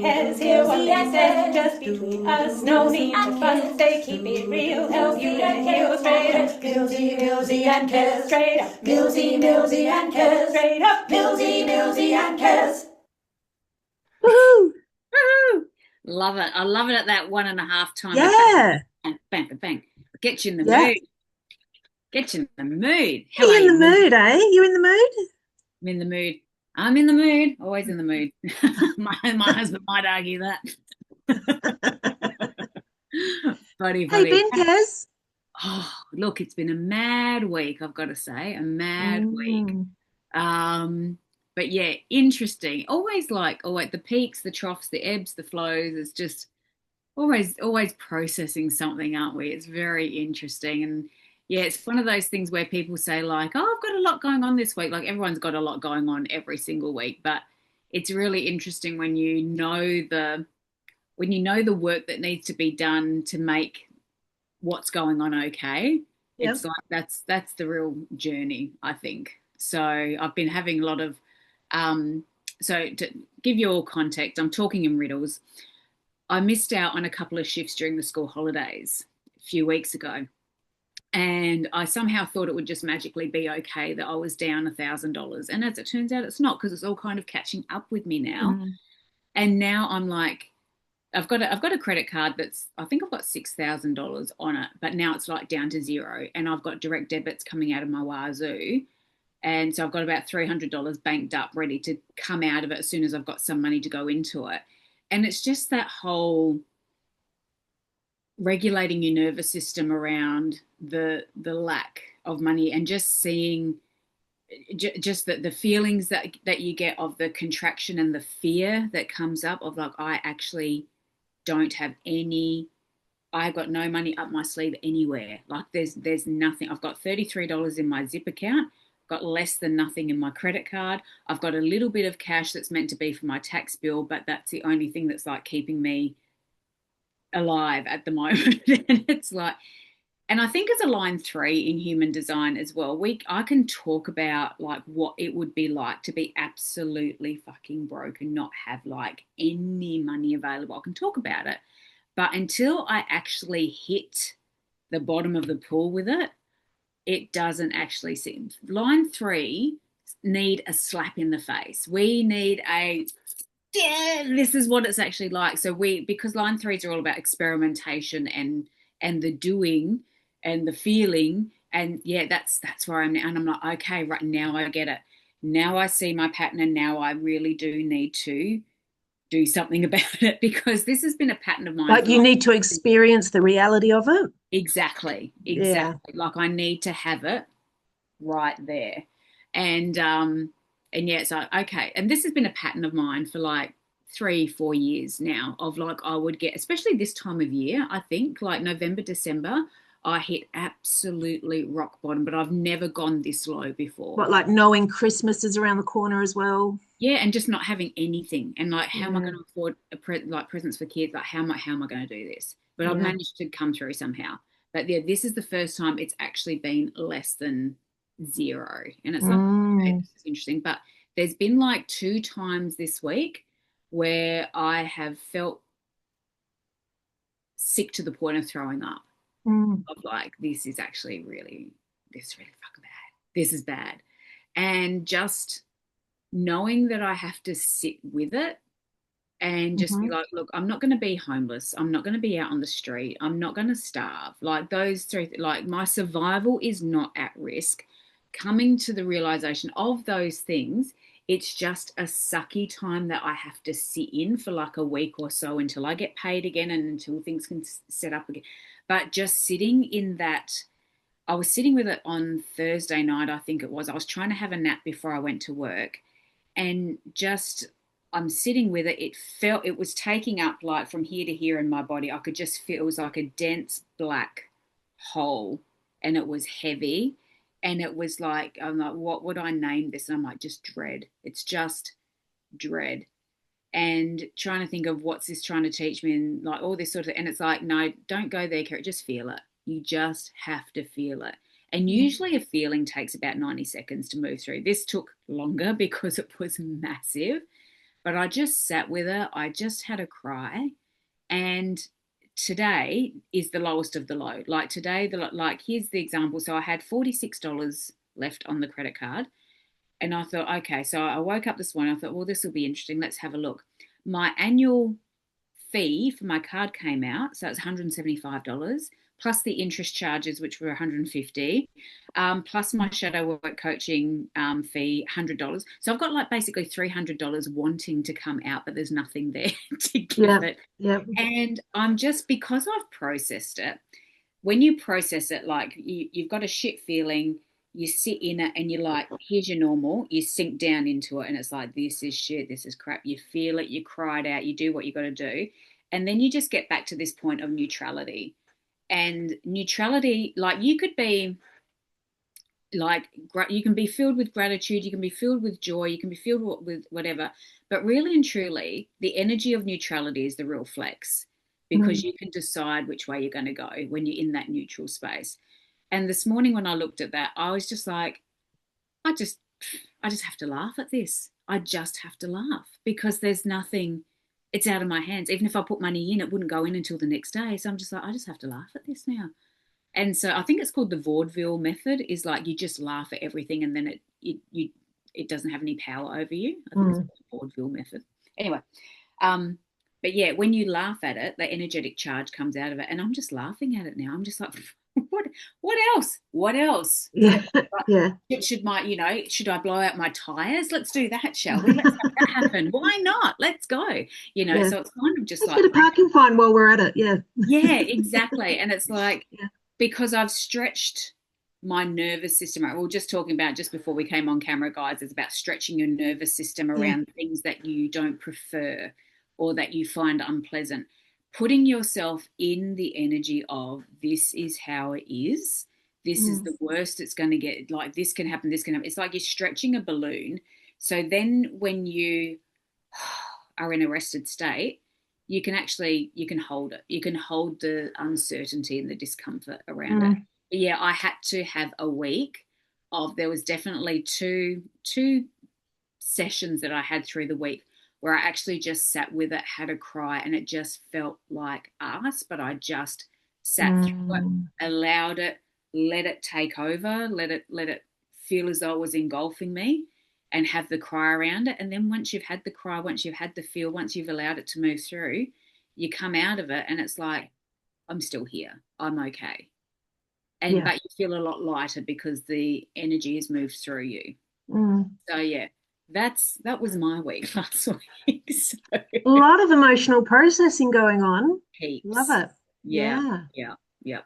cares? Hear what they say, just between us. No need to fuss, they keep it real. Help you to heal straight up. Millsy and Kes. Straight up. Millsy and Kes. Straight up. Millsy and Kes. Woohoo! Woohoo! Love it. I love it at that 1.5 time. Yeah. Bang, bang, bang, bang. Get you in the Yeah. mood. Get you in the mood. Are How you are in the you? mood, eh? You in the mood? I'm in the mood. I'm in the mood. Always in the mood. my husband might argue that. Funny, Hey, funny. Ben Kaz. Oh, look, it's been a mad week, I've got to say. A mad week. Mm. But yeah, interesting. Always the peaks, the troughs, the ebbs, the flows. It's just always processing something, aren't we? It's very interesting. And yeah, it's one of those things where people say like, oh, I've got a lot going on this week. Like everyone's got a lot going on every single week, but it's really interesting when you know the work that needs to be done to make what's going on okay. Yep. It's like that's the real journey, I think. So I've been having a lot of so to give you all context, I'm talking in riddles. I missed out on a couple of shifts during the school holidays a few weeks ago. And I somehow thought it would just magically be okay that I was down $1,000. And as it turns out, it's not, because it's all kind of catching up with me now. Mm. And now I'm like, I've got a credit card that's, I think I've got $6,000 on it, but now it's like down to zero. And I've got direct debits coming out of my Wazoo. And so I've got about $300 banked up, ready to come out of it as soon as I've got some money to go into it. And it's just that whole regulating your nervous system around the lack of money, and just seeing just the feelings that you get of the contraction and the fear that comes up of like, I actually don't have any, I've got no money up my sleeve anywhere. Like there's nothing. I've got $33 in my zip account, got less than nothing in my credit card. I've got a little bit of cash that's meant to be for my tax bill, but that's the only thing that's like keeping me alive at the moment. And it's like, and I think as a line 3 in human design as well, I can talk about like what it would be like to be absolutely fucking broke and not have like any money available. I can talk about it, but until I actually hit the bottom of the pool with it, it doesn't actually seem. Line 3 need a slap in the face. We need a, yeah, this is what it's actually like. So because line 3s are all about experimentation and the doing and the feeling, and yeah, that's where I'm now. And I'm like, okay, right now I get it. Now I see my pattern, and now I really do need to do something about it, because this has been a pattern of mine Like for you like, need to experience the reality of it. exactly, Yeah. exactly. Like I need to have it right there. And yeah, so okay. And this has been a pattern of mine for like 3-4 years now, of like I would get, especially this time of year, I think like November, December, I hit absolutely rock bottom, but I've never gone this low before. What, like knowing Christmas is around the corner as well? Yeah, and just not having anything, and like, how am I Yeah. going to afford like presents for kids? Like, how am I going to do this? But I've Yeah. managed to come through somehow. But yeah, this is the first time it's actually been less than zero, and it's like, okay, Mm. this is interesting. But there's been like 2 times this week where I have felt sick to the point of throwing up. Mm. Of like, this is really fucking bad. This is bad, and just knowing that I have to sit with it and just be Mhm. like, look, I'm not going to be homeless. I'm not going to be out on the street. I'm not going to starve. Like those three, like my survival is not at risk. Coming to the realization of those things, it's just a sucky time that I have to sit in for like a week or so until I get paid again and until things can set up again. But just sitting in that, I was sitting with it on Thursday night, I think it was. I was trying to have a nap before I went to work, and just I'm sitting with it. It was taking up like from here to here in my body. I could just feel it was like a dense black hole, and it was heavy. And it was like, I'm like, what would I name this? And I'm like, just dread. It's just dread. And trying to think of what's this trying to teach me, and like all this sort of, and it's like, no, don't go there, Kerry. Just feel it. You just have to feel it. And usually a feeling takes about 90 seconds to move through. This took longer because it was massive. but I just sat with it. I just had a cry. And today is the lowest of the low. Like today, like here's the example. So I had $46 left on the credit card. And I thought, okay, so I woke up this morning. I thought, well, this will be interesting. Let's have a look. My annual fee for my card came out, so it's $175 plus the interest charges, which were $150, plus my shadow work coaching fee, $100. So I've got like basically $300 wanting to come out, but there's nothing there to give it. Yeah. And I'm just, because I've processed it, when you process it, like you've got a shit feeling, you sit in it and you're like, here's your normal, you sink down into it and it's like, this is shit, this is crap. You feel it, you cry it out, you do what you got to do. And then you just get back to this point of neutrality. And neutrality, like you could be like, you can be filled with gratitude, you can be filled with joy, you can be filled with whatever. But really and truly, the energy of neutrality is the real flex, because you can decide which way you're going to go when you're in that neutral space. And this morning when I looked at that, I was just like, I just have to laugh at this. I just have to laugh because there's nothing, it's out of my hands. Even if I put money in, it wouldn't go in until the next day. So I'm just like, I just have to laugh at this now. And so I think it's called the vaudeville method, is like you just laugh at everything and then it doesn't have any power over you. I think it's called the vaudeville method. Anyway, but yeah, when you laugh at it, the energetic charge comes out of it. And I'm just laughing at it now. I'm just like, what else? Yeah. Yeah. Should I blow out my tires? Let's do that, shall we? Let's have that happen. Why not? Let's go. Yeah. So it's kind of just Let's like get a parking fine while we're at it. Yeah. Yeah, exactly. And it's like, Yeah. because I've stretched my nervous system. We were just talking about, just before we came on camera, guys, it's about stretching your nervous system around things that you don't prefer or that you find unpleasant. Putting yourself in the energy of, this is how it is. This is the worst it's going to get. Like, this can happen, this can happen. It's like you're stretching a balloon. So then when you are in a rested state, you can hold it. You can hold the uncertainty and the discomfort around it. But yeah, I had to have a week of, there was definitely two sessions that I had through the week where I actually just sat with it, had a cry, and it just felt like us, but I just sat through it, allowed it, let it take over, let it feel as though it was engulfing me, and have the cry around it. And then once you've had the cry, once you've had the feel, once you've allowed it to move through, you come out of it and it's like, I'm still here. I'm okay. And but you feel a lot lighter because the energy has moved through you. So yeah, that was my week last week. So. A lot of emotional processing going on. Heaps. Love it. Yeah.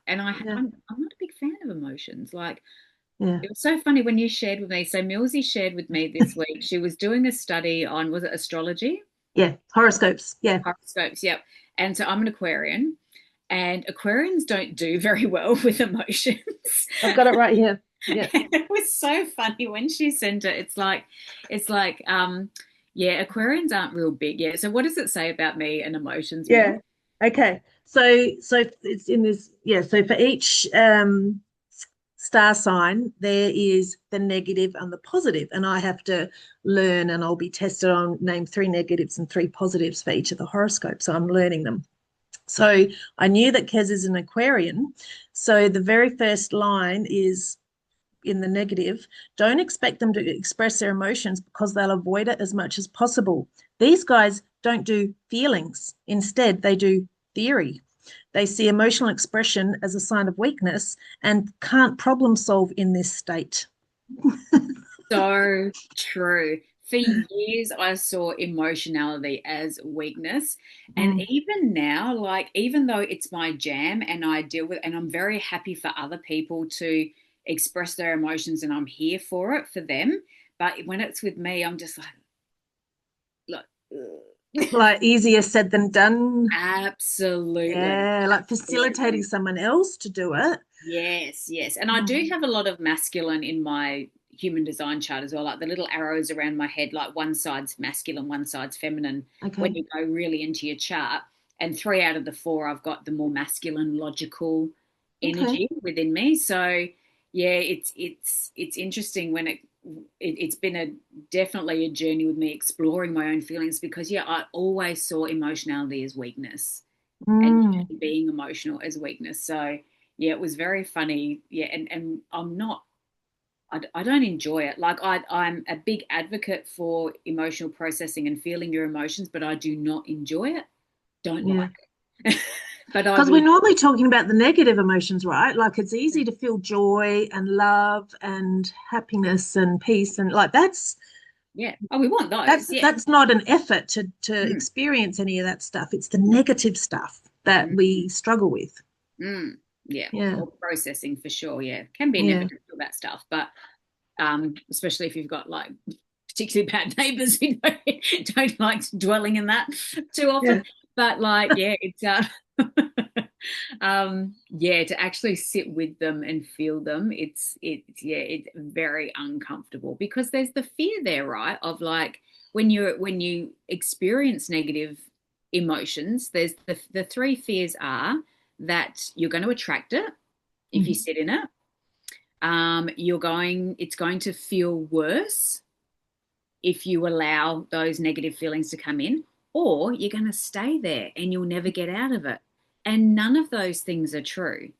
And I'm not a big fan of emotions. Like, yeah. It was so funny when you shared with me. So Millsy shared with me this week. She was doing a study on, was it astrology? Yeah, horoscopes. Yeah. Horoscopes, yep. And so I'm an Aquarian, and Aquarians don't do very well with emotions. I've got it right here. Yeah. It was so funny when she sent it. It's like, yeah, Aquarians aren't real big. Yeah. So what does it say about me and emotions? Yeah. Mel? Okay. So it's in this. Yeah. So for each star sign, there is the negative and the positive, and I have to learn, and I'll be tested on name 3 negatives and 3 positives for each of the horoscopes. So I'm learning them. So I knew that Kez is an Aquarian. So the very first line is in the negative: don't expect them to express their emotions because they'll avoid it as much as possible. These guys don't do feelings. Instead, they do theory. They see emotional expression as a sign of weakness and can't problem solve in this state. So true. For years, I saw emotionality as weakness. And even now, like, even though it's my jam and I deal with, and I'm very happy for other people to express their emotions and I'm here for it for them. But when it's with me, I'm just like easier said than done. Absolutely. Yeah, like facilitating someone else to do it. Yes. And I do have a lot of masculine in my human design chart as well, like the little arrows around my head, like one side's masculine, one side's feminine. Okay. When you go really into your chart, and 3 out of the 4, I've got the more masculine, logical energy within me. So yeah, it's interesting it's been definitely a journey with me exploring my own feelings, because I always saw emotionality as weakness and being emotional as weakness. So it was very funny. And I don't enjoy it. Like I'm a big advocate for emotional processing and feeling your emotions, but I do not enjoy it. Don't like it. But because we're normally talking about the negative emotions, right? Like it's easy to feel joy and love and happiness and peace, and like that's we want those. That's not an effort to experience any of that stuff. It's the negative stuff that we struggle with. Or processing for sure. Can be an effort to feel that stuff, but especially if you've got like particularly bad neighbors who don't like dwelling in that too often. But like it's to actually sit with them and feel them, it's very uncomfortable, because there's the fear there, right, of like when you experience negative emotions, there's the three fears are that you're going to attract it if you sit in it. It's going to feel worse if you allow those negative feelings to come in, or you're going to stay there and you'll never get out of it. And none of those things are true,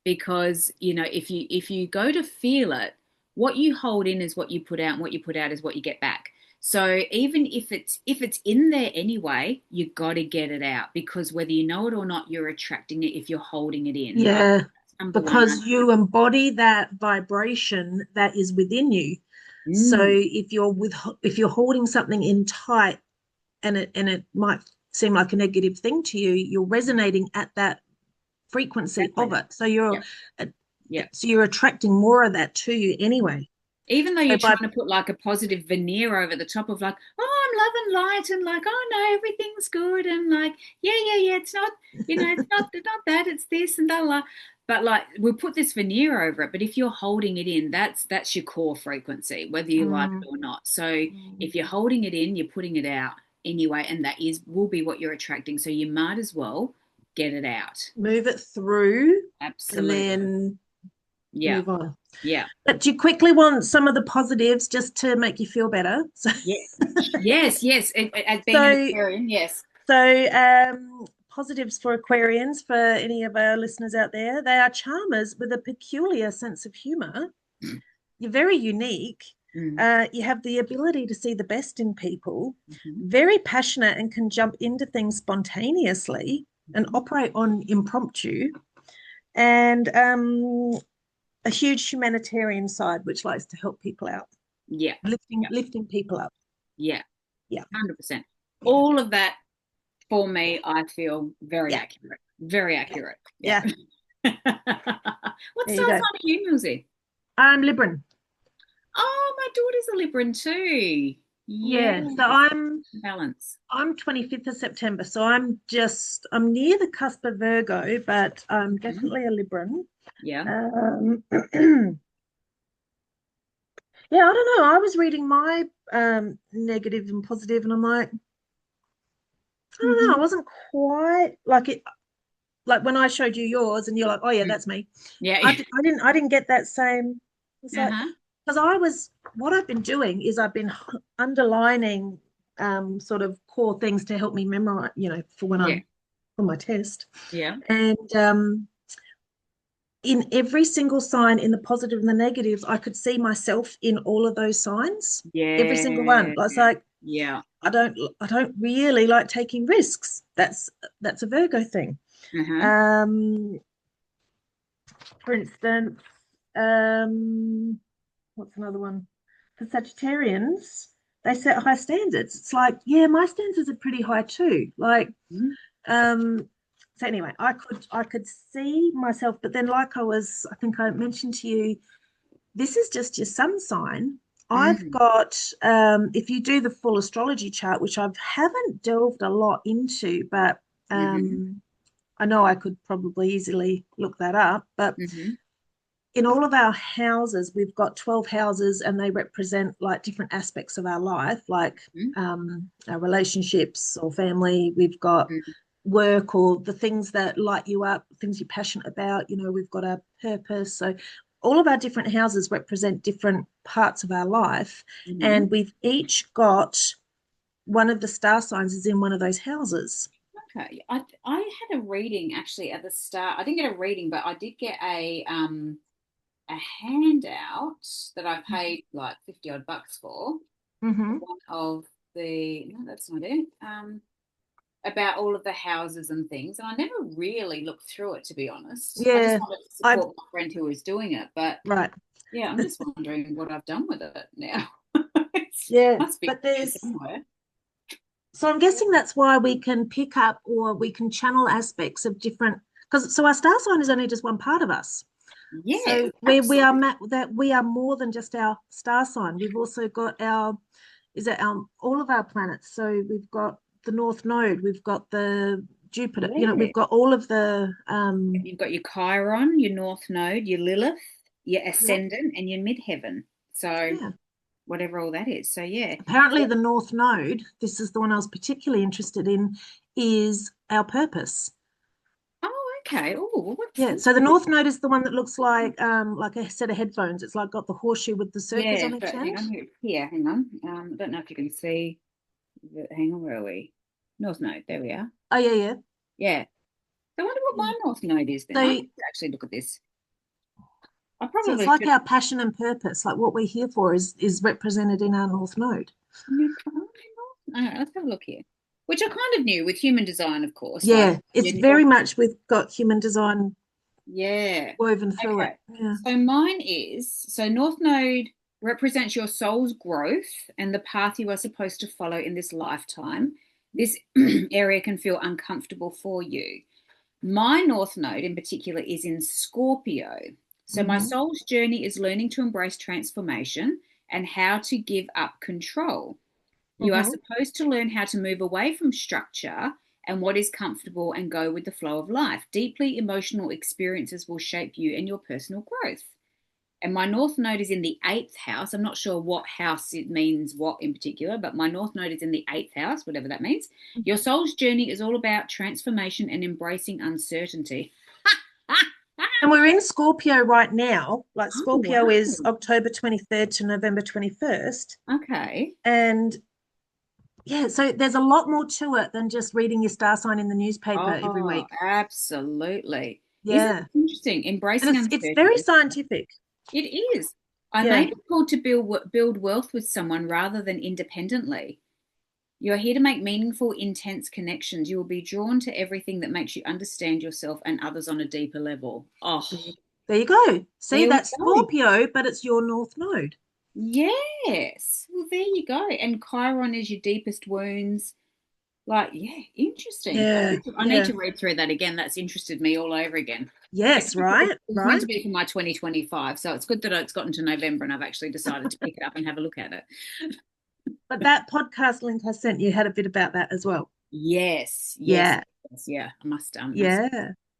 because, if you go to feel it, what you hold in is what you put out, and what you put out is what you get back. So even if it's in there anyway, you got to get it out, because whether you know it or not, you're attracting it if you're holding it in. Yeah, right? because you embody that vibration that is within you. So if you're holding something in tight, and it might seem like a negative thing to you, you're resonating at that frequency of it. So you're attracting more of that to you anyway. Even though you're trying to put like a positive veneer over the top of like, oh, I'm love and light, and like, oh no, everything's good, and like, it's not, it's not that, it's this and blah. But like, we'll put this veneer over it. But if you're holding it in, that's your core frequency, whether you like it or not. So if you're holding it in, you're putting it out anyway, and that will be what you're attracting. So you might as well get it out, move it through, absolutely, and then move on. But do you quickly want some of the positives just to make you feel better? So, yes. As being an Aquarian, yes. So positives for Aquarians, for any of our listeners out there, they are charmers with a peculiar sense of humor. You're very unique. You have the ability to see the best in people, very passionate, and can jump into things spontaneously and operate on impromptu, and a huge humanitarian side, which likes to help people out. Lifting people up. 100%. All of that, for me, I feel very accurate. Very accurate. Yeah. What star sign are you, Milsey? I'm Libran. Oh, my daughter's a Libran too. So I'm balance. I'm 25th of September, so I'm near the cusp of Virgo, but I'm definitely a Libran. I don't know. I was reading my negative and positive, and I'm like, I don't know. I wasn't quite like it. Like when I showed you yours, and you're like, oh yeah, that's me. I didn't get that same. It's like, because what I've been doing is I've been underlining sort of core things to help me memorize, for when I'm for my test. And in every single sign, in the positive and the negatives, I could see myself in all of those signs. Every single one. It's like, I don't really like taking risks. That's a Virgo thing. For instance, what's another one? For Sagittarians, they set high standards. It's like, my standards are pretty high too. Like, so anyway, I could see myself, but then I think I mentioned to you, this is just your sun sign. I've got, if you do the full astrology chart, which I haven't delved a lot into, but I know I could probably easily look that up, but in all of our houses, we've got 12 houses, and they represent like different aspects of our life, like our relationships or family. We've got work, or the things that light you up, things you're passionate about. We've got our purpose. So all of our different houses represent different parts of our life, Mhm. and we've each got one of the star signs is in one of those houses. Okay. I had a reading actually at the start. I didn't get a reading, but I did get a handout that I paid like 50 odd bucks for. Mm-hmm. One of the no, that's not it. About all of the houses and things, and I never really looked through it, to be honest. I just Yeah, wanted to I support my friend who was doing it, but right. yeah, I'm just wondering what I've done with it now. It Yeah, must be but there's somewhere. so I'm guessing that's why we can pick up or we can channel aspects of different because so our star sign is only just one part of us. Yeah, So that we are more than just our star sign. We've also got our is it our all of our planets. So we've got the North Node, we've got the Jupiter, yeah. we've got all of the You've got your Chiron, your North Node, your Lilith, your yeah, Ascendant, and your Midheaven. So yeah. whatever all that is. So yeah. Apparently the North Node, this is the one I was particularly interested in, is our purpose. Oh, okay. Oh, what's Yeah, this? so the North Node is the one that looks like a set of headphones. It's like got the horseshoe with the circles Yeah, on each but hang end. on here. Hang on. I don't know if you can see. Hang on, where are we? North Node. There we are. Oh yeah, yeah. Yeah. So I wonder what Yeah. my North Node is then. I So need to actually look at this. I so it's probably like should. our passion and purpose, like what we're here for is represented in our North Node. Let's have a look here. Which I kind of knew with human design, of course. Like, Yeah, it's you know, very much we've got human design yeah. woven through it. Okay. Yeah. So mine is North Node represents your soul's growth and the path you are supposed to follow in this lifetime. This area can feel uncomfortable for you. My North Node in particular is in Scorpio. So my Mm-hmm. soul's journey is learning to embrace transformation and how to give up control. You are Mm-hmm. supposed to learn how to move away from structure and what is comfortable and go with the flow of life. Deeply emotional experiences will shape you and your personal growth. And my North Node is in the eighth house. I'm not sure what house it means, what in particular, but my North Node is in the eighth house, whatever that means. Your soul's journey is all about transformation and embracing uncertainty. And we're in Scorpio right now. Like Oh, Scorpio wow. is October 23rd to November 21st. Okay. And yeah, so there's a lot more to it than just reading your star sign in the newspaper every Oh, week. absolutely. Isn't Yeah. it interesting? And Embracing it's very uncertainty. scientific. It is. I may Yeah. be called to build wealth with someone rather than independently. You are here to make meaningful, intense connections. You will be drawn to everything that makes you understand yourself and others on a deeper level. Oh, There you go. See, there we that's go. Scorpio, but it's your North Node. Yes. Well, there you go. And Chiron is your deepest wounds. Like, yeah, interesting. Yeah. I need Yeah. to read through that again. That's interested me all over again. Yes, right. It was meant Right. to be for my 2025, so it's good that it's gotten to November and I've actually decided to pick it up and have a look at it. But that podcast link I sent you had a bit about that as well. Yes, yes, Yeah. yes, yeah. I must Yeah.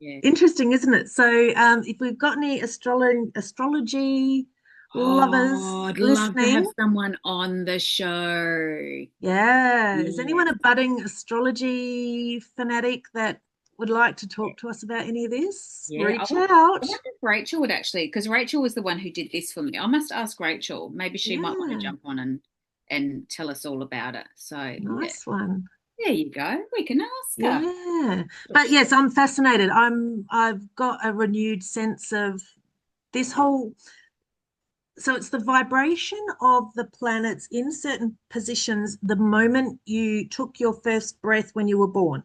yeah. Interesting, isn't it? So if we've got any astrology lovers Oh, I'd love to have listening, someone on the show. yeah. Is Yeah. anyone a budding astrology fanatic that would like to talk to us about any of this? Yeah, Reach out. I wonder if Rachel would actually, because Rachel was the one who did this for me. I must ask Rachel. Maybe she might want to Yeah. jump on and tell us all about it. So yeah, Nice one. there you go. We can ask her. Yeah. But yes, I'm fascinated. I've got a renewed sense of this whole so it's the vibration of the planets in certain positions the moment you took your first breath when you were born.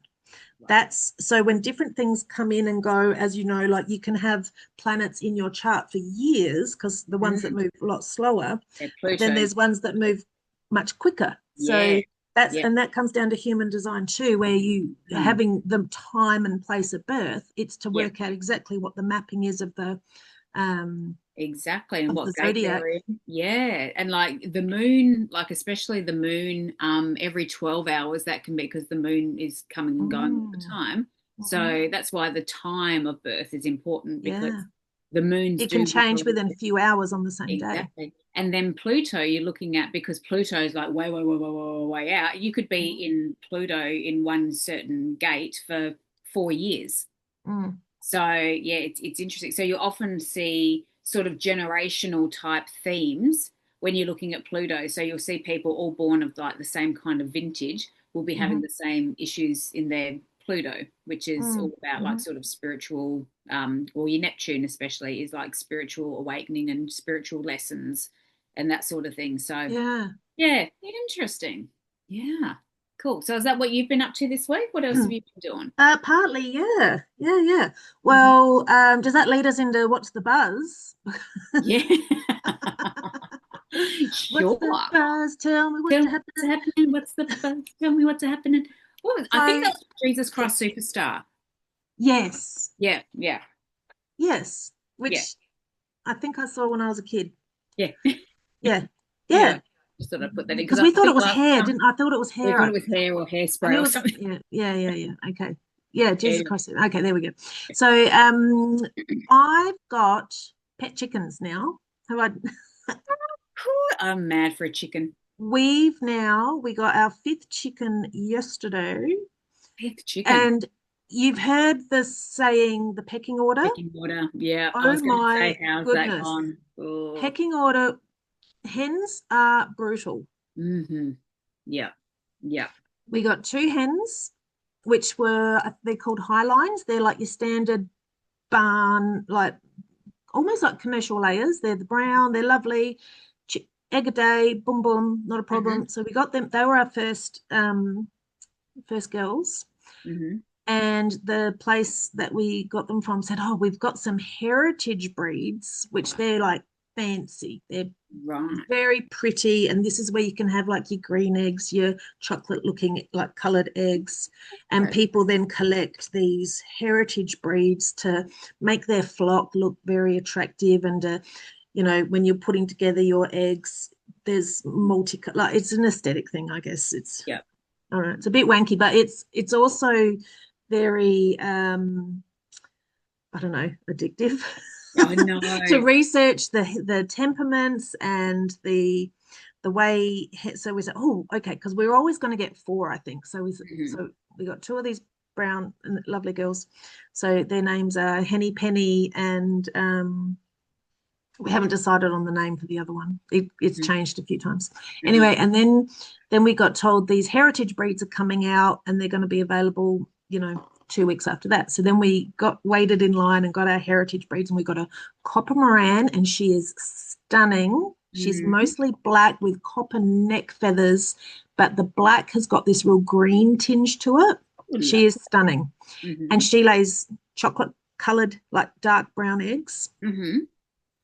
That's so when different things come in and go, as you know, like you can have planets in your chart for years because the ones that Mm, move a lot slower, yeah, but then Pluto. there's ones that move much quicker. Yeah, So that's yeah. and that comes down to human design too, where you Mm, having the time and place of birth, it's to yeah. work out exactly what the mapping is um Exactly, and of the what gate zodiac. they're in. Yeah, and like the moon, like especially the moon, every 12 hours that can be because the moon is coming and going all the Mm, time. mhm. So that's why the time of birth is important because Yeah. the moons It can do move a change little within a bit. few hours on the same day. Exactly. And then Pluto, you're looking at because Pluto is like way, way, way, way, way, way out. You could be Mm, in Pluto in one certain gate for 4 years. mm, So yeah, it's interesting. So you often see sort of generational type themes when you're looking at Pluto. So you'll see people all born of like the same kind of vintage will be having the same issues in their Pluto, which is all about like sort of spiritual, or your Neptune especially is like spiritual awakening and spiritual lessons and that sort of thing. So yeah, interesting. Yeah. Cool. So is that what you've been up to this week? What else have you been doing? Partly, yeah. Well, does that lead us into what's the buzz? Yeah. What's the Sure. buzz? Tell me what's Tell me happening. what's happening. What's the buzz? Tell me what's happening. Oh, I think So, that's Jesus Christ Superstar. yes, Yeah. which Yeah. I think I saw when I was a kid. Yeah. Yeah, Yeah. Just thought I'd put that in because because we I thought it think was last hair, time didn't I? Thought it was we hair. thought it was hair or I hairspray knew it or was, something. yeah. Okay. Yeah, Jesus Anyway. Christ. Okay, there we go. So I've got pet chickens now. Have I I'm mad for a chicken. we got our fifth chicken yesterday. Fifth chicken. And you've heard the saying, the pecking order? Pecking order. Yeah. I Oh was going to say, my how's that goodness. gone? Oh. Pecking order, hens are brutal. Mm-hmm. Yeah. We got two hens, which they're called high lines. They're like your standard barn, like almost like commercial layers. They're the brown, they're lovely. Egg a day, boom, boom, not a problem. So we got them. They were our first girls. And the place that we got them from said, oh, we've got some heritage breeds, which they're like fancy. They're very pretty. And this is where you can have like your green eggs, your chocolate looking like colored eggs. And people then collect these heritage breeds to make their flock look very attractive. And, when you're putting together your eggs, there's like it's an aesthetic thing, I guess. It's I don't know, it's a bit wanky, but it's also very I don't know, addictive. I know. To research the temperaments and the way. So we said, oh, okay, because we were always going to get four, I think. So we got two of these brown and lovely girls. So their names are Henny, Penny, and we haven't decided on the name for the other one. It's changed a few times. Anyway, and then we got told these heritage breeds are coming out and they're going to be available, 2 weeks after that. So then we waited in line and got our heritage breeds, and we got a copper Moran, and she is stunning. She's mostly black with copper neck feathers, but the black has got this real green tinge to it. She is stunning. And she lays chocolate colored, like dark brown eggs.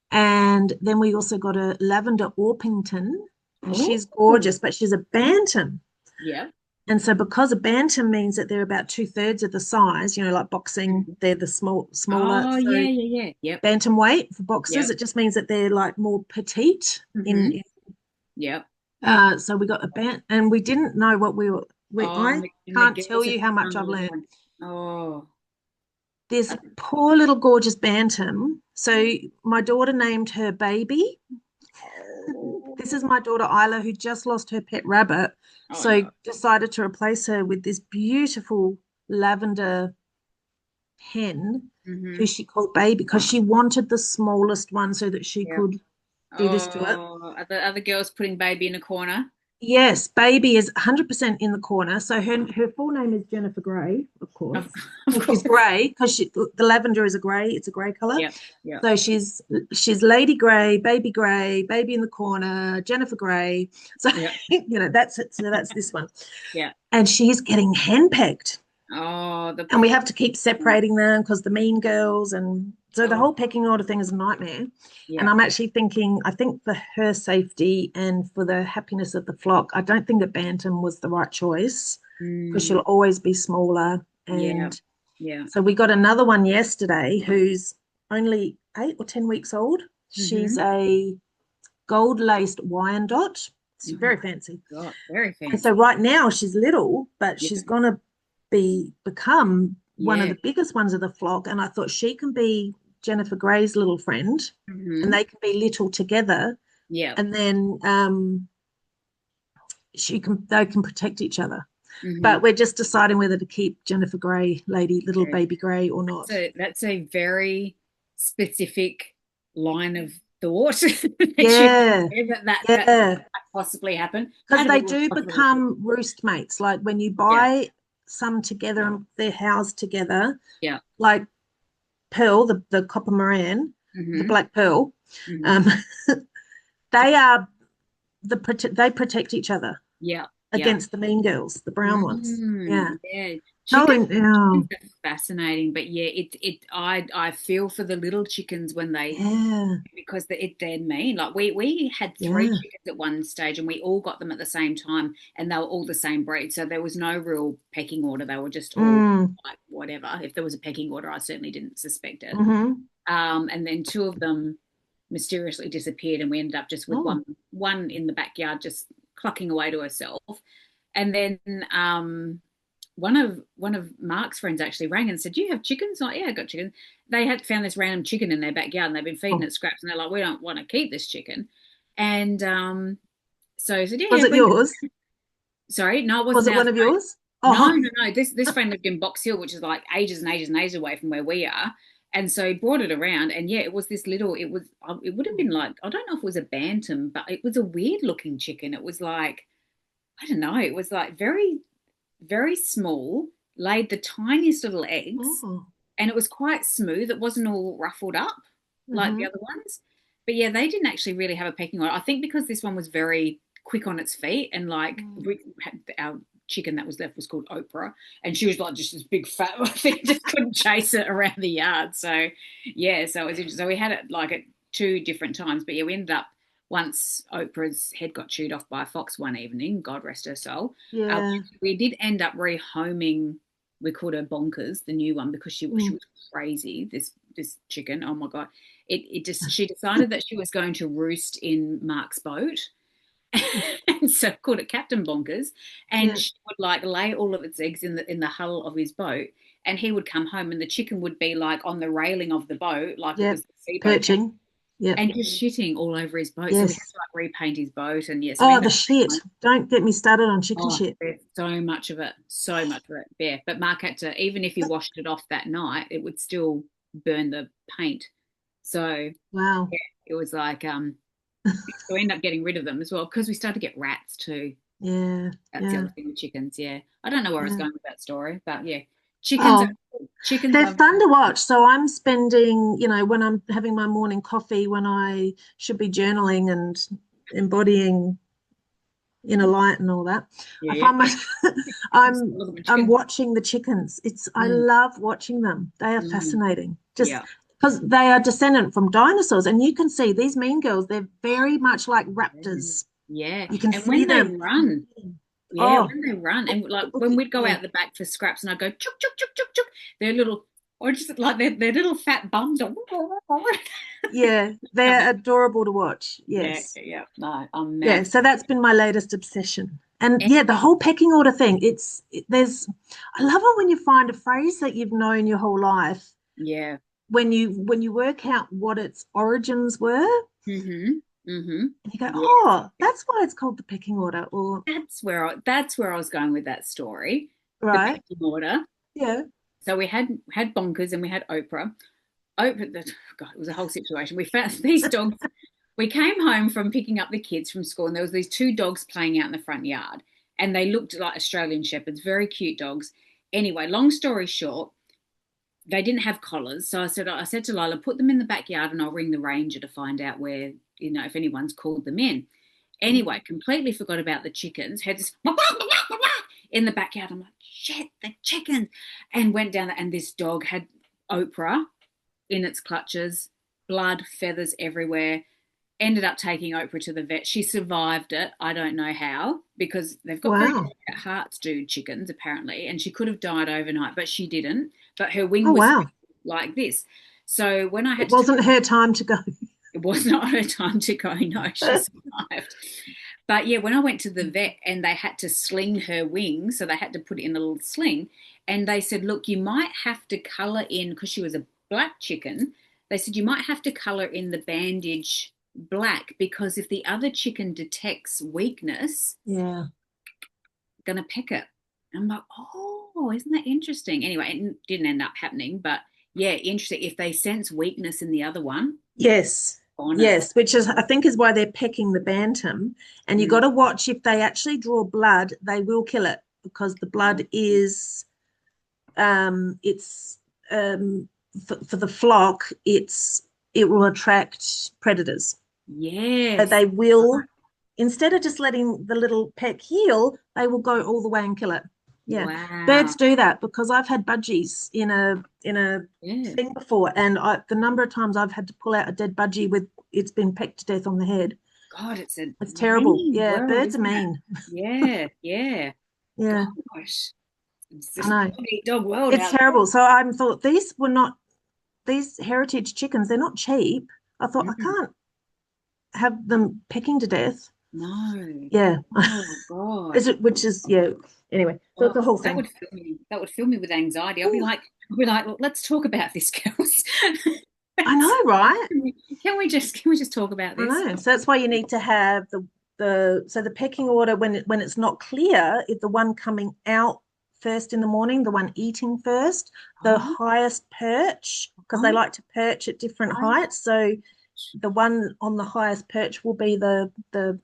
And then we also got a lavender Orpington, and she's gorgeous, but she's a bantam. Yeah. And so because a bantam means that they're about 2/3 of the size, like boxing, they're the smaller. Oh, so yeah. Yep. Bantam weight for boxers, it just means that they're like more petite. Yep. So we got a and we didn't know what we were. I can't tell you how much I've learned. Oh. This poor little gorgeous bantam. So my daughter named her Baby. This is my daughter Isla, who just lost her pet rabbit. Decided to replace her with this beautiful lavender hen, who she called Baby, because she wanted the smallest one so that she could do this to it. Are the other girls putting Baby in a corner? Yes, Baby is 100% in the corner. So her full name is Jennifer Gray, of course. She's grey because the lavender is it's a grey colour. Yeah. So she's Lady Grey, Baby in the corner, Jennifer Gray. So that's it. So that's this one. Yeah. And she's getting henpecked. Oh, and we have to keep separating them because the mean girls, and so the whole pecking order thing is a nightmare. And I'm actually thinking, I think for her safety and for the happiness of the flock, I don't think a bantam was the right choice, because she'll always be smaller. And so we got another one yesterday who's only 8 or 10 weeks old. She's a gold-laced Wyandotte. It's very fancy. God, very fancy. And so right now she's little, but she's going to become one of the biggest ones of the flock. And I thought she can be Jennifer Gray's little friend, and they can be little together. Yeah. And then they can protect each other. But we're just deciding whether to keep Jennifer Gray, little Baby Gray, or not. So that's a very specific line of thought that Yeah, that yeah. possibly happened. How Because did they it do possibly happen? become roost mates. Like when you Yeah, buy some together and they're housed together, yeah. like Pearl, the copper moran, the Hmm. black pearl, Hmm. um, they are they protect each other Yeah, yeah. against the mean girls, the brown ones. Yeah. Yeah. No, Chickens no. are fascinating, but yeah, I feel for the little chickens when they Yeah, because they're mean. Like we had three yeah. chickens at one stage, and we all got them at the same time, and they were all the same breed. So there was no real pecking order. They were just all Mm, like whatever. If there was a pecking order, I certainly didn't suspect it. mm-hmm. And then two of them mysteriously disappeared, and we ended up just with Oh, one in the backyard, just clucking away to herself. And then one of Mark's friends actually rang and said, "Do you have chickens?" Like, yeah, I got chickens. They had found this random chicken in their backyard, and they've been feeding oh. it scraps, and they're like, "We don't want to keep this chicken." And so I said, "Yeah, Was yeah." it yours? Sorry, no, it Was wasn't it ours. one of yours? No, Oh, no, no. This friend lived in Box Hill, which is like ages and ages and ages away from where we are. And so he brought it around, and yeah, it was this little. It would have been like, I don't know if it was a bantam, but it was a weird looking chicken. It was like, I don't know. It was like very, very small, laid the tiniest little eggs, oh. and it was quite smooth. It wasn't all ruffled up like the Mm-hmm. other ones. But yeah, they didn't actually really have a pecking order. I think because this one was very quick on its feet, and like Mm. our chicken that was left was called Oprah, and she was like just this big fat thing, just couldn't chase it around the yard. So yeah, so it was interesting. So we had it like at two different times, but yeah, we ended up once Oprah's head got chewed off by a fox one evening, God rest her soul. Uh, Yeah. we did end up rehoming. We called her Bonkers, the new one, because she Mm. was crazy. This chicken, oh my god! It just she decided that she was going to roost in Mark's boat, and so called it Captain Bonkers. And Yeah. she would like lay all of its eggs in the hull of his boat, and he would come home, and the chicken would be like on the railing of the boat, like it Yeah. was the seaboat, Perching. Yeah. and just shitting all over his boat. So we had Yes. to like repaint his boat, and yes, we Oh, ended the shit. up. Don't get me started on chicken Oh, shit. there's so much of it, so much of it. Yeah, but Mark had to, even if he washed it off that night, it would still burn the paint. So Wow. yeah, it was like so we ended up getting rid of them as well because we started to get rats too. Yeah. That's the Yeah. other thing with chickens. Yeah, I don't know where I was Yeah. going with that story, but yeah, chickens are Oh, chickens they're are fun to watch. So I'm spending, when I'm having my morning coffee, when I should be journaling and embodying inner light and all that, yeah, I yeah. find my Just I'm look at my I'm chickens. watching the chickens. I Mm, love watching them. They are mm, fascinating. Just yeah, because they are descendant from dinosaurs, and you can see these mean girls. They're very much like raptors. yeah. You can And see when they them. run, yeah, Oh, when they run, and like look when at we'd go yeah, out the back for scraps, and I'd go chuk chuk chuk chuk chuk, they're little, or just like their little fat bums are yeah. coming. They're adorable to watch. Yeah, Yes. yeah. No, I'm Yeah, mad. so that's been my latest obsession. And And yeah, the whole pecking order thing, there's I love it when you find a phrase that you've known your whole life, yeah. when you work out what its origins were, Mm-hmm. Mm-hmm. and you go, Yeah. oh, that's why it's called the pecking order, or That's where I was going with that story. The right. pecking order. Yeah. So we had Bonkers and we had Oprah. God, it was a whole situation. We found these dogs. We came home from picking up the kids from school, and there was these two dogs playing out in the front yard, and they looked like Australian shepherds, very cute dogs. Anyway, long story short, they didn't have collars, so I said to Lila, put them in the backyard, and I'll ring the ranger to find out where if anyone's called them in. Anyway, completely forgot about the chickens. Had this in the backyard. I'm like, shit, the chickens, and went down there, and this dog had Oprah in its clutches, blood, feathers everywhere. Ended up taking Oprah to the vet. She survived it. I don't know how, because they've got very Wow. delicate hearts, do chickens, apparently, and she could have died overnight, but she didn't. But her wing Oh was wow. like this. So when I It had to take, wasn't her time to go. it was not her time to go. No, she survived. But yeah, when I went to the vet and they had to sling her wings, so they had to put it in a little sling, and they said, look, you might have to colour in, because she was a black chicken, they said you might have to colour in the bandage black, because if the other chicken detects weakness, Yeah. gonna peck it. I'm like, oh, isn't that interesting? Anyway, it didn't end up happening, but Yeah, interesting. If they sense weakness in the other one, Yes. on it. Yes, which is I think is why they're pecking the bantam. And you got to watch if they actually draw blood, they will kill it because the blood is it's for the flock, it will attract predators. So Yes. they will, instead of just letting the little peck heal, they will go all the way and kill it. Yeah. Wow. Birds do that because I've had budgies in a Yeah. thing before, and the number of times I've had to pull out a dead budgie with it's been pecked to death on the head. God, it's a It's terrible. mean Yeah, world, birds are isn't it? mean. Yeah, yeah. Yeah, Gosh, it's I just know. dog eat dog world It's out there. terrible. So I thought these heritage chickens, they're not cheap. I thought I Mm, can't have them pecking to death. no. Yeah. Oh God. Which is yeah. Anyway, so Oh, it's a whole that thing. would fill me. That would fill me with anxiety. Ooh, I'll be like, "Well, let's talk about this, girls. I know, right? Can we just talk about I this? know. So that's why you need to have the pecking order when it's not clear, if the one coming out first in the morning, the one eating first, the Oh, highest perch, because they oh, like to perch at different I, heights. So the one on the highest perch will be the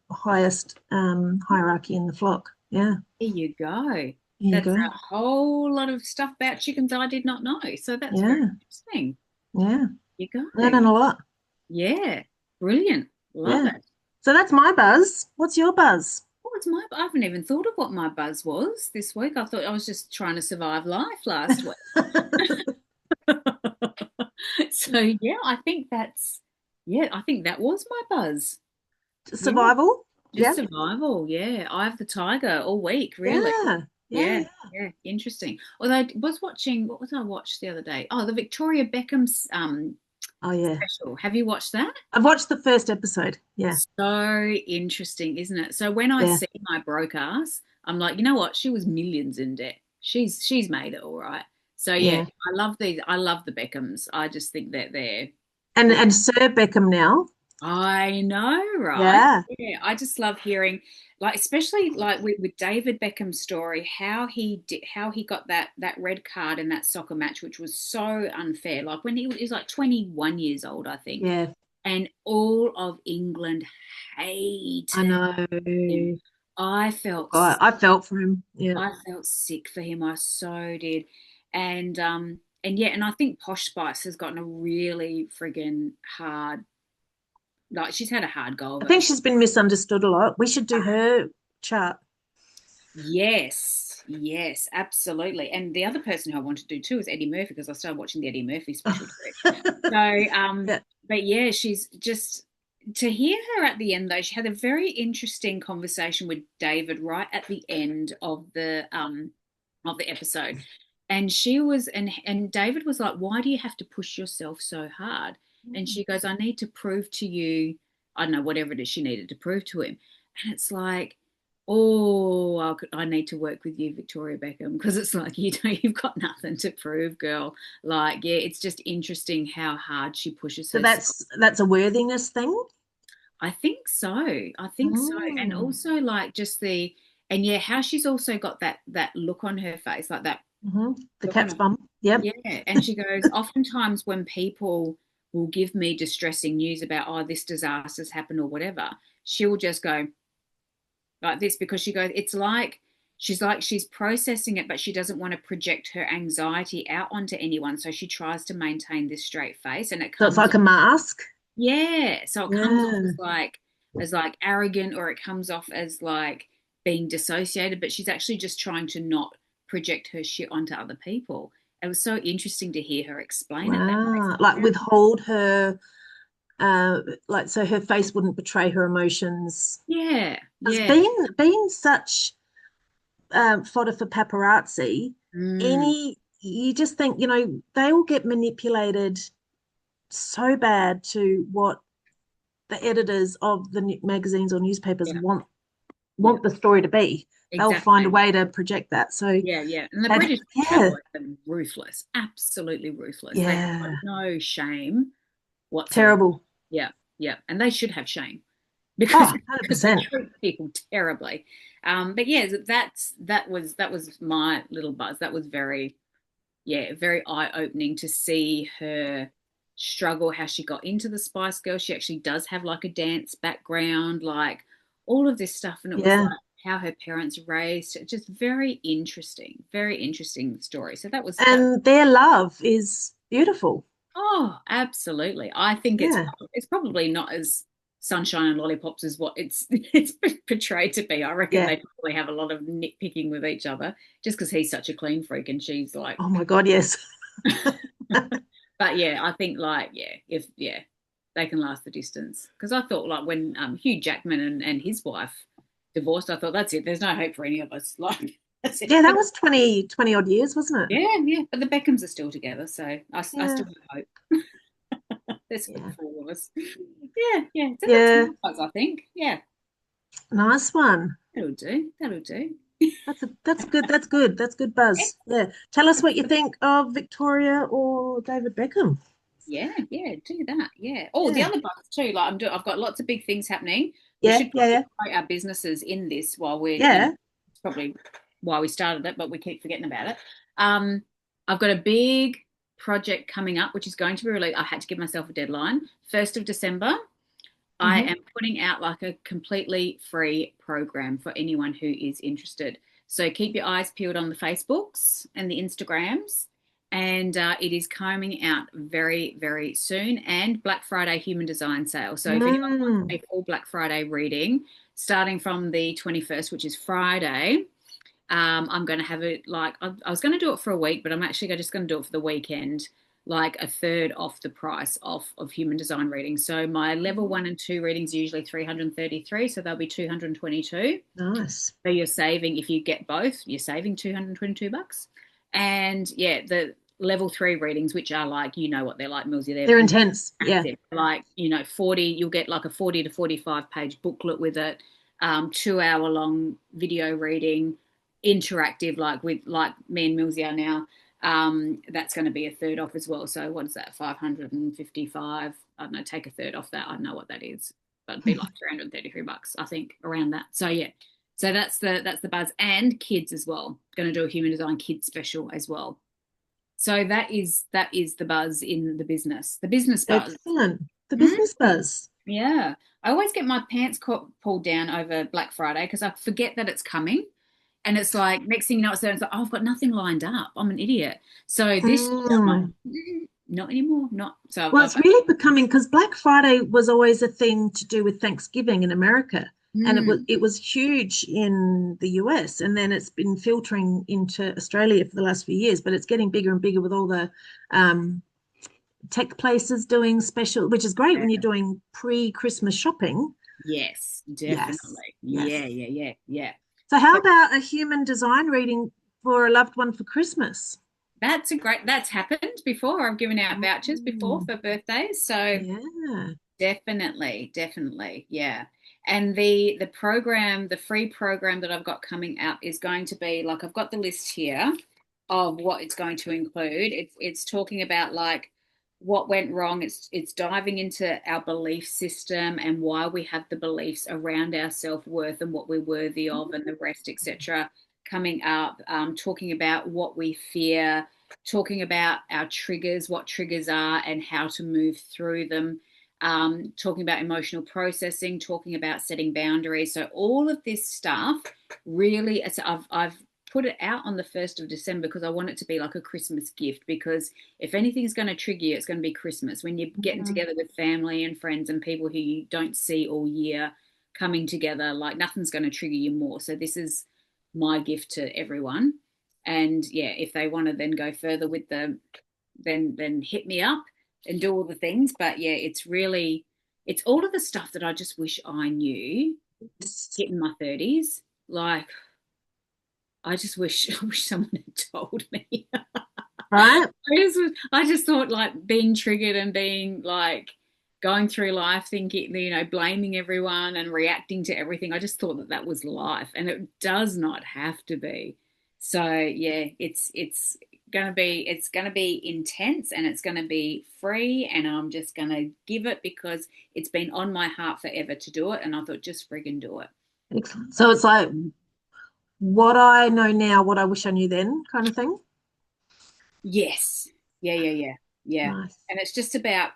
highest hierarchy in the flock. Yeah, there you go. there you That's go. a whole lot of stuff about chickens I did not know. So that's very Yeah, interesting. yeah. You go. Learning a lot. Yeah. Brilliant. Love Yeah. it. So that's my buzz. What's your buzz? What's my? I haven't even thought of what my buzz was this week. I thought I was just trying to survive life last week. So yeah, I think that was my buzz. Yeah, Survival? just Yeah. survival. Yeah, I have the tiger all week, really. Yeah. Yeah. Yeah, Yeah. yeah, interesting. Although I was watching, what was I watched the other day? Oh, the Victoria Beckham's Oh yeah. special. Have you watched that? I've watched the first episode. Yeah. So interesting, isn't it? So when I Yeah. see my broke ass, I'm like, you know what? She was millions in debt. She's made it all right. So yeah, Yeah. I love these. I love the Beckhams. I just think that they're And brilliant. and Sir Beckham now. I know, right? Yeah. Yeah, I just love hearing, like, especially like with David Beckham's story, how he got that red card in that soccer match, which was so unfair. Like when he was like 21 years old, I think, Yeah. and all of England I hated know. him. Poor I felt guy. I felt for him. Yeah. I felt sick for him. I so did. And yeah, and I think Posh Spice has gotten a really friggin' hard, like she's had a hard go I of think it. she's been misunderstood a lot. We should do her chart. Yes, yes, absolutely. And the other person who I want to do too is Eddie Murphy because I started watching the Eddie Murphy special too. So, Yeah. but yeah, she's just to hear her at the end though, she had a very interesting conversation with David right at the end of the episode. And she was and David was like, "Why do you have to push yourself so hard?" And she goes, "I need to prove to you, I don't know, whatever it is she needed to prove to him." And it's like, oh, I need to work with you, Victoria Beckham, because it's like you've got nothing to prove, girl. Like, yeah, it's just interesting how hard she pushes So herself. that's a worthiness thing. I think so. I think so. And Mm. also like just and yeah, how she's also got that look on her face, like that The look on cat's her. bum. Yep. Yeah. And she goes, oftentimes when people will give me distressing news about, oh, this disaster's happened or whatever, she will just go like this because she goes, it's like she's processing it, but she doesn't want to project her anxiety out onto anyone. So she tries to maintain this straight face and it So it's comes like a mask. yeah. So it comes off Yeah. as like arrogant or it comes off as like being dissociated, but she's actually just trying to not project her shit onto other people. It was so interesting to hear her explain it that way. Wow. Like withhold her, like so her face wouldn't betray her emotions. Yeah, It's yeah. been such fodder for paparazzi. Mm, You just think, they all get manipulated so bad to what the editors of the magazines or newspapers yeah, yeah, want the story to be. They'll find a exactly. way to project that. So Yeah, yeah. And the that, British yeah, tabloids are ruthless, absolutely ruthless. They have got yeah, no shame whatsoever. terrible. Yeah, yeah. And they should have shame because Oh, they 100%. treat people terribly. But yeah, that was my little buzz. That was very yeah, very eye-opening to see her struggle, how she got into the Spice Girls. She actually does have like a dance background, like all of this stuff. And it was Yeah. like how her parents raised her. Just very interesting story. So that was that. And their love is beautiful. Oh, absolutely. I think Yeah. it's probably not as sunshine and lollipops as what it's portrayed to be. I reckon Yeah. they probably have a lot of nitpicking with each other just because he's such a clean freak and she's like, Oh my God, yes. but yeah, I think like, yeah, if, yeah, they can last the distance. Because I thought like when Hugh Jackman and his wife divorced, I thought that's it. There's no hope for any of us. Like, that's it. Yeah, that But was 20 odd years, wasn't it? yeah, yeah. But the Beckhams are still together. So I still Yeah. have hope. There's hope Yeah. for all of us. Yeah, yeah. So that's Yeah. my buzz, I think. Yeah, Nice one. that'll do. That'll do. That's good. That's good. That's good buzz. Yeah. Tell us what you think of Victoria or David Beckham. Yeah, yeah, do that. Yeah. Oh, the Yeah. other buzz too. Like I've got lots of big things happening. We Yeah. should Yeah. probably Yeah. promote our businesses in this while we're, Yeah. it's probably why we started it, but we keep forgetting about it. I've got a big project coming up, which is going to be released. I had to give myself a deadline, 1st of December. I Mhm. am putting out like a completely free program for anyone who is interested. So keep your eyes peeled on the Facebooks and the Instagrams. And it is coming out very, very soon. And Black Friday human design sale. So if anyone wants Mm. a full Black Friday reading, starting from the 21st, which is Friday, I'm going to have it like, I was going to do it for a week, but I'm actually just going to do it for the weekend, like a third off the price of human design readings. So my level 1 and 2 readings are usually 333, so they'll be 222. Nice. So you're saving, if you get both, you're saving $222. And yeah, the level 3 readings, which are like, you know what they're like, Millsy, they're They're intense. Yeah. massive. Like, 40, you'll get like a 40 to 45 page booklet with it, 2 hour long video reading, interactive, like with like me and Millsy are now. That's going to be a third off as well. So what is that? 555. I don't know, take a third off that. I don't know what that is, but it'd be like $333, I think, around that. So yeah. So that's the buzz. And kids as well. Going to do a human design kids special as well. So that is the buzz in the business. The business buzz. Excellent. The Hmm? business buzz. Yeah. I always get my pants pulled down over Black Friday because I forget that it's coming. And it's like, next thing you know, it's like, oh, I've got nothing lined up. I'm an idiot. So this year, I'm like, Mm. not anymore. Not so. Well, it's really becoming because Black Friday was always a thing to do with Thanksgiving in America, and it was huge in the US, and then it's been filtering into Australia for the last few years, but it's getting bigger and bigger with all the tech places doing special, which is great when you're doing pre-Christmas shopping. Yes, Yes. definitely. Yes. Yeah. So how about a human design reading for a loved one for Christmas? That's happened before. I've given out vouchers before Mm. for birthdays. So Yeah. definitely, yeah. And the program, the free program that I've got coming up is going to be like, I've got the list here of what it's going to include. It's talking about like what went wrong. It's diving into our belief system and why we have the beliefs around our self-worth and what we're worthy of and the rest, etc. Coming up, talking about what we fear, talking about our triggers, what triggers are, and how to move through them. Talking about emotional processing, talking about setting boundaries. So all of this stuff really, I've put it out on the 1st of December because I want it to be like a Christmas gift, because if anything's going to trigger you, it's going to be Christmas when you're getting together with family and friends and people who you don't see all year coming together. Like nothing's going to trigger you more. So this is my gift to everyone. And yeah, if they want to then go further with then hit me up and do all the things. But yeah, it's all of the stuff that I just wish I knew hitting my 30s. Like I wish someone had told me. Right. I just thought like being triggered and being like going through life thinking, blaming everyone and reacting to everything. I just thought that was life, and it does not have to be. So yeah, it's gonna be intense, and it's gonna be free, and I'm just gonna give it because it's been on my heart forever to do it, and I thought just friggin' do it. Excellent. So it's like what I know now, what I wish I knew then, kind of thing. Yes. Yeah. Nice. And it's just about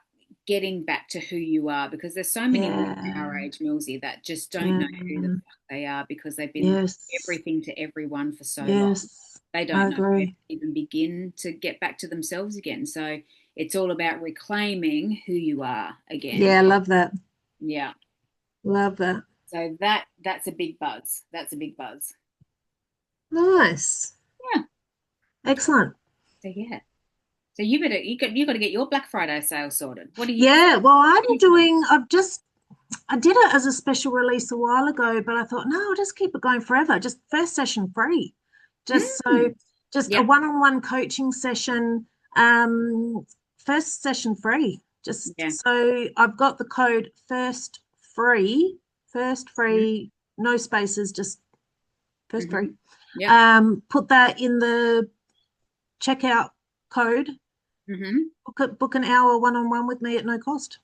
getting back to who you are, because there's so many women Yeah. our age, Millsy, that just don't Yeah. know who the fuck they are because they've been Yes. everything to everyone for so long. Yes. They I don't know where to agree. even begin to get back to themselves again. So it's all about reclaiming who you are again. Yeah, I love that. Yeah. Love that. So that's a big buzz. That's a big buzz. Nice. Yeah. Excellent. So yeah. So you got to get your Black Friday sale sorted. What are you? Yeah, well, I did it as a special release a while ago, but I thought, no, I'll just keep it going forever. Just first session free. Just so, Mm. just a Yep. one-on-one coaching session, first session free. Just Yeah. so I've got the code first Mm-hmm. free, no spaces, just first Mm-hmm. free. Yep. Put that in the checkout code. Mm-hmm. Book an hour one-on-one with me at no cost.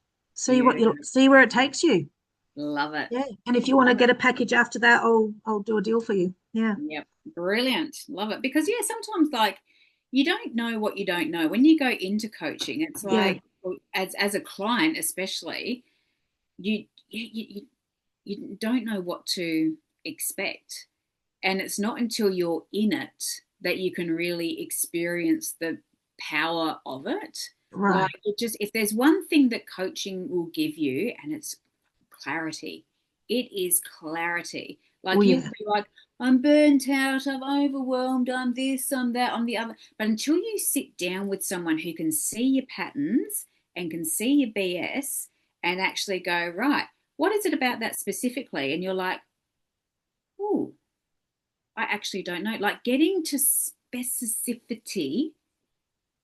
Beautiful. See where it takes you. Love it. Yeah. And if you want to Love get it. a package after that, I'll do a deal for you. Yeah. Yep. Brilliant. Love it. Because yeah, sometimes like you don't know what you don't know. When you go into coaching, it's Yeah. like as a client especially, you you you, you don't know what to expect. And it's not until you're in it that you can really experience the power of it. Like Right. it just, if there's one thing that coaching will give you, and it's clarity, it is clarity. Oh Like you'll yeah. be like, I'm burnt out, I'm overwhelmed, I'm this, I'm that, I'm the other. But until you sit down with someone who can see your patterns and can see your BS and actually go, right, what is it about that specifically? And you're like, oh, I actually don't know. Like getting to specificity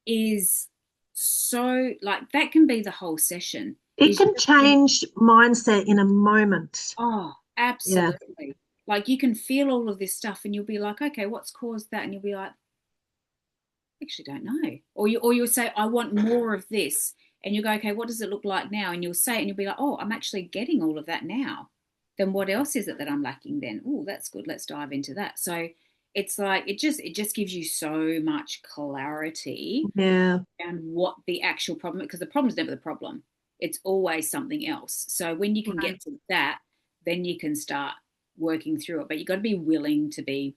is so like that can be the whole session. It Is can just change mindset in a moment. oh, Yeah. absolutely. Like you can feel all of this stuff and you'll be like, okay, what's caused that? And you'll be like, I actually don't know. Or you'll say, I want more of this. And you go, okay, what does it look like now? And you'll say it and you'll be like, oh, I'm actually getting all of that now. Then what else is it that I'm lacking then? Oh, that's good. Let's dive into that. So it's like it just gives you so much clarity Yeah. around what the actual problem, because the problem's never the problem. It's always something else. So when you can Right. get to that, then you can start working through it. But you've got to be willing to be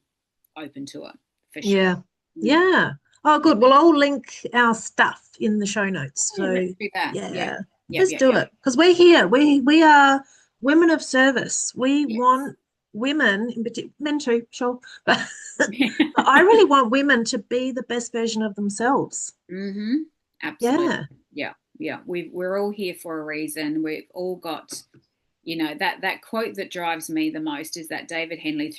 open to it for sure. Yeah. Mm. Yeah. Oh, Yeah. good. Well, I'll link our stuff in the show notes. Yeah, let's So do that. Yep. yeah, Yep. let's Yep. do Yep. it because we're here. We are women of service. We Yes. want women, in particular, men too, sure, but I really want women to be the best version of themselves. Mm-hmm. Absolutely. Yeah. Yeah. Yeah. We're all here for a reason. We've all got, that quote that drives me the most is that David Henry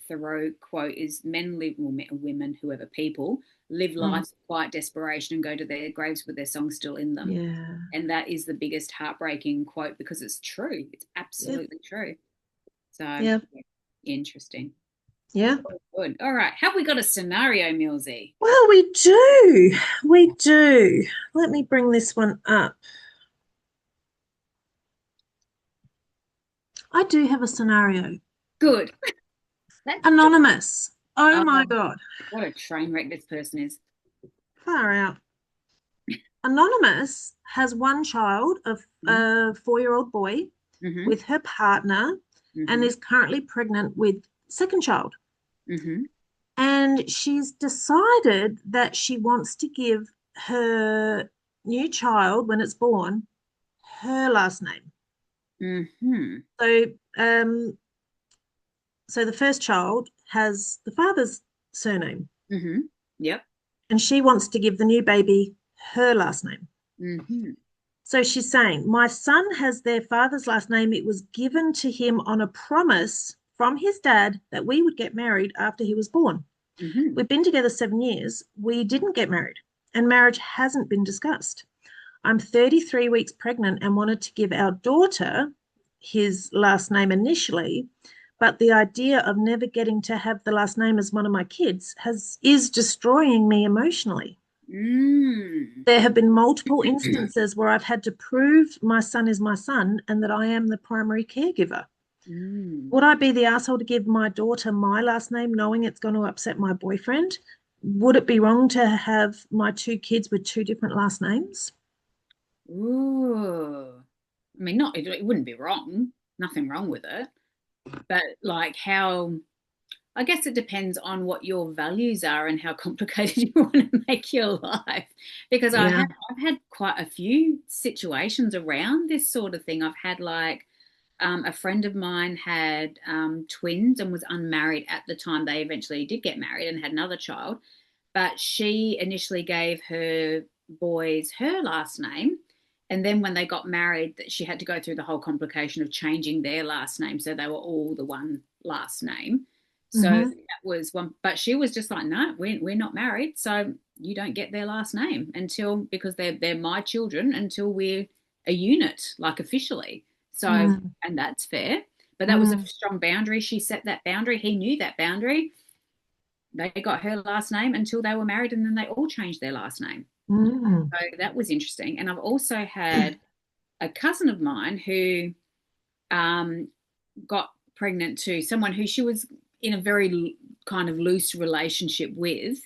Thoreau quote is men live, well, women, whoever, people live Mm. lives of quiet desperation and go to their graves with their songs still in them. Yeah. And that is the biggest heartbreaking quote because it's true. It's Yeah. absolutely true. So Yeah. interesting. Yeah. Good. All right. Have we got a scenario, Millsy? Well, we do. We do. Let me bring this one up. I do have a scenario. Good. Let's do it. Anonymous. Oh my Oh, God. what a train wreck this person is. Far out. Anonymous has one child, a 4-year-old boy, Mm-hmm. with her partner and Mm-hmm. is currently pregnant with second child. Mm-hmm. And she's decided that she wants to give her new child, when it's born, her last name. Mm-hmm. So, so the first child has the father's surname, Mm-hmm. Yep. and she wants to give the new baby her last name. Mm-hmm. So she's saying, my son has their father's last name. It was given to him on a promise from his dad that we would get married after he was born. Mm-hmm. We've been together 7 years. We didn't get married, and marriage hasn't been discussed. I'm 33 weeks pregnant and wanted to give our daughter his last name initially, but the idea of never getting to have the last name as one of my kids is destroying me emotionally. Mm. There have been multiple instances where I've had to prove my son is my son and that I am the primary caregiver. Mm. Would I be the asshole to give my daughter my last name knowing it's going to upset my boyfriend? would it be wrong to have my two kids with two different last names? Ooh. I mean, not it wouldn't be wrong. Nothing wrong with it. But like how I guess it depends on what your values are and how complicated you want to make your life. Because Yeah. I've had quite a few situations around this sort of thing. I've had like a friend of mine had twins and was unmarried at the time they eventually did get married and had another child. But she initially gave her boys her last name. And then when they got married, she had to go through the whole complication of changing their last name. So they were all the one last name. So Mm-hmm. that was one. But she was just like, no, we're not married. So you don't get their last name until, because they're my children until we're a unit, like officially. So, Mm. and that's fair. But that was a Mm. strong boundary. She set that boundary. He knew that boundary. They got her last name until they were married, and then they all changed their last name. Mm. So that was interesting. And I've also had a cousin of mine who um, got pregnant to someone who she was in a very kind of loose relationship with.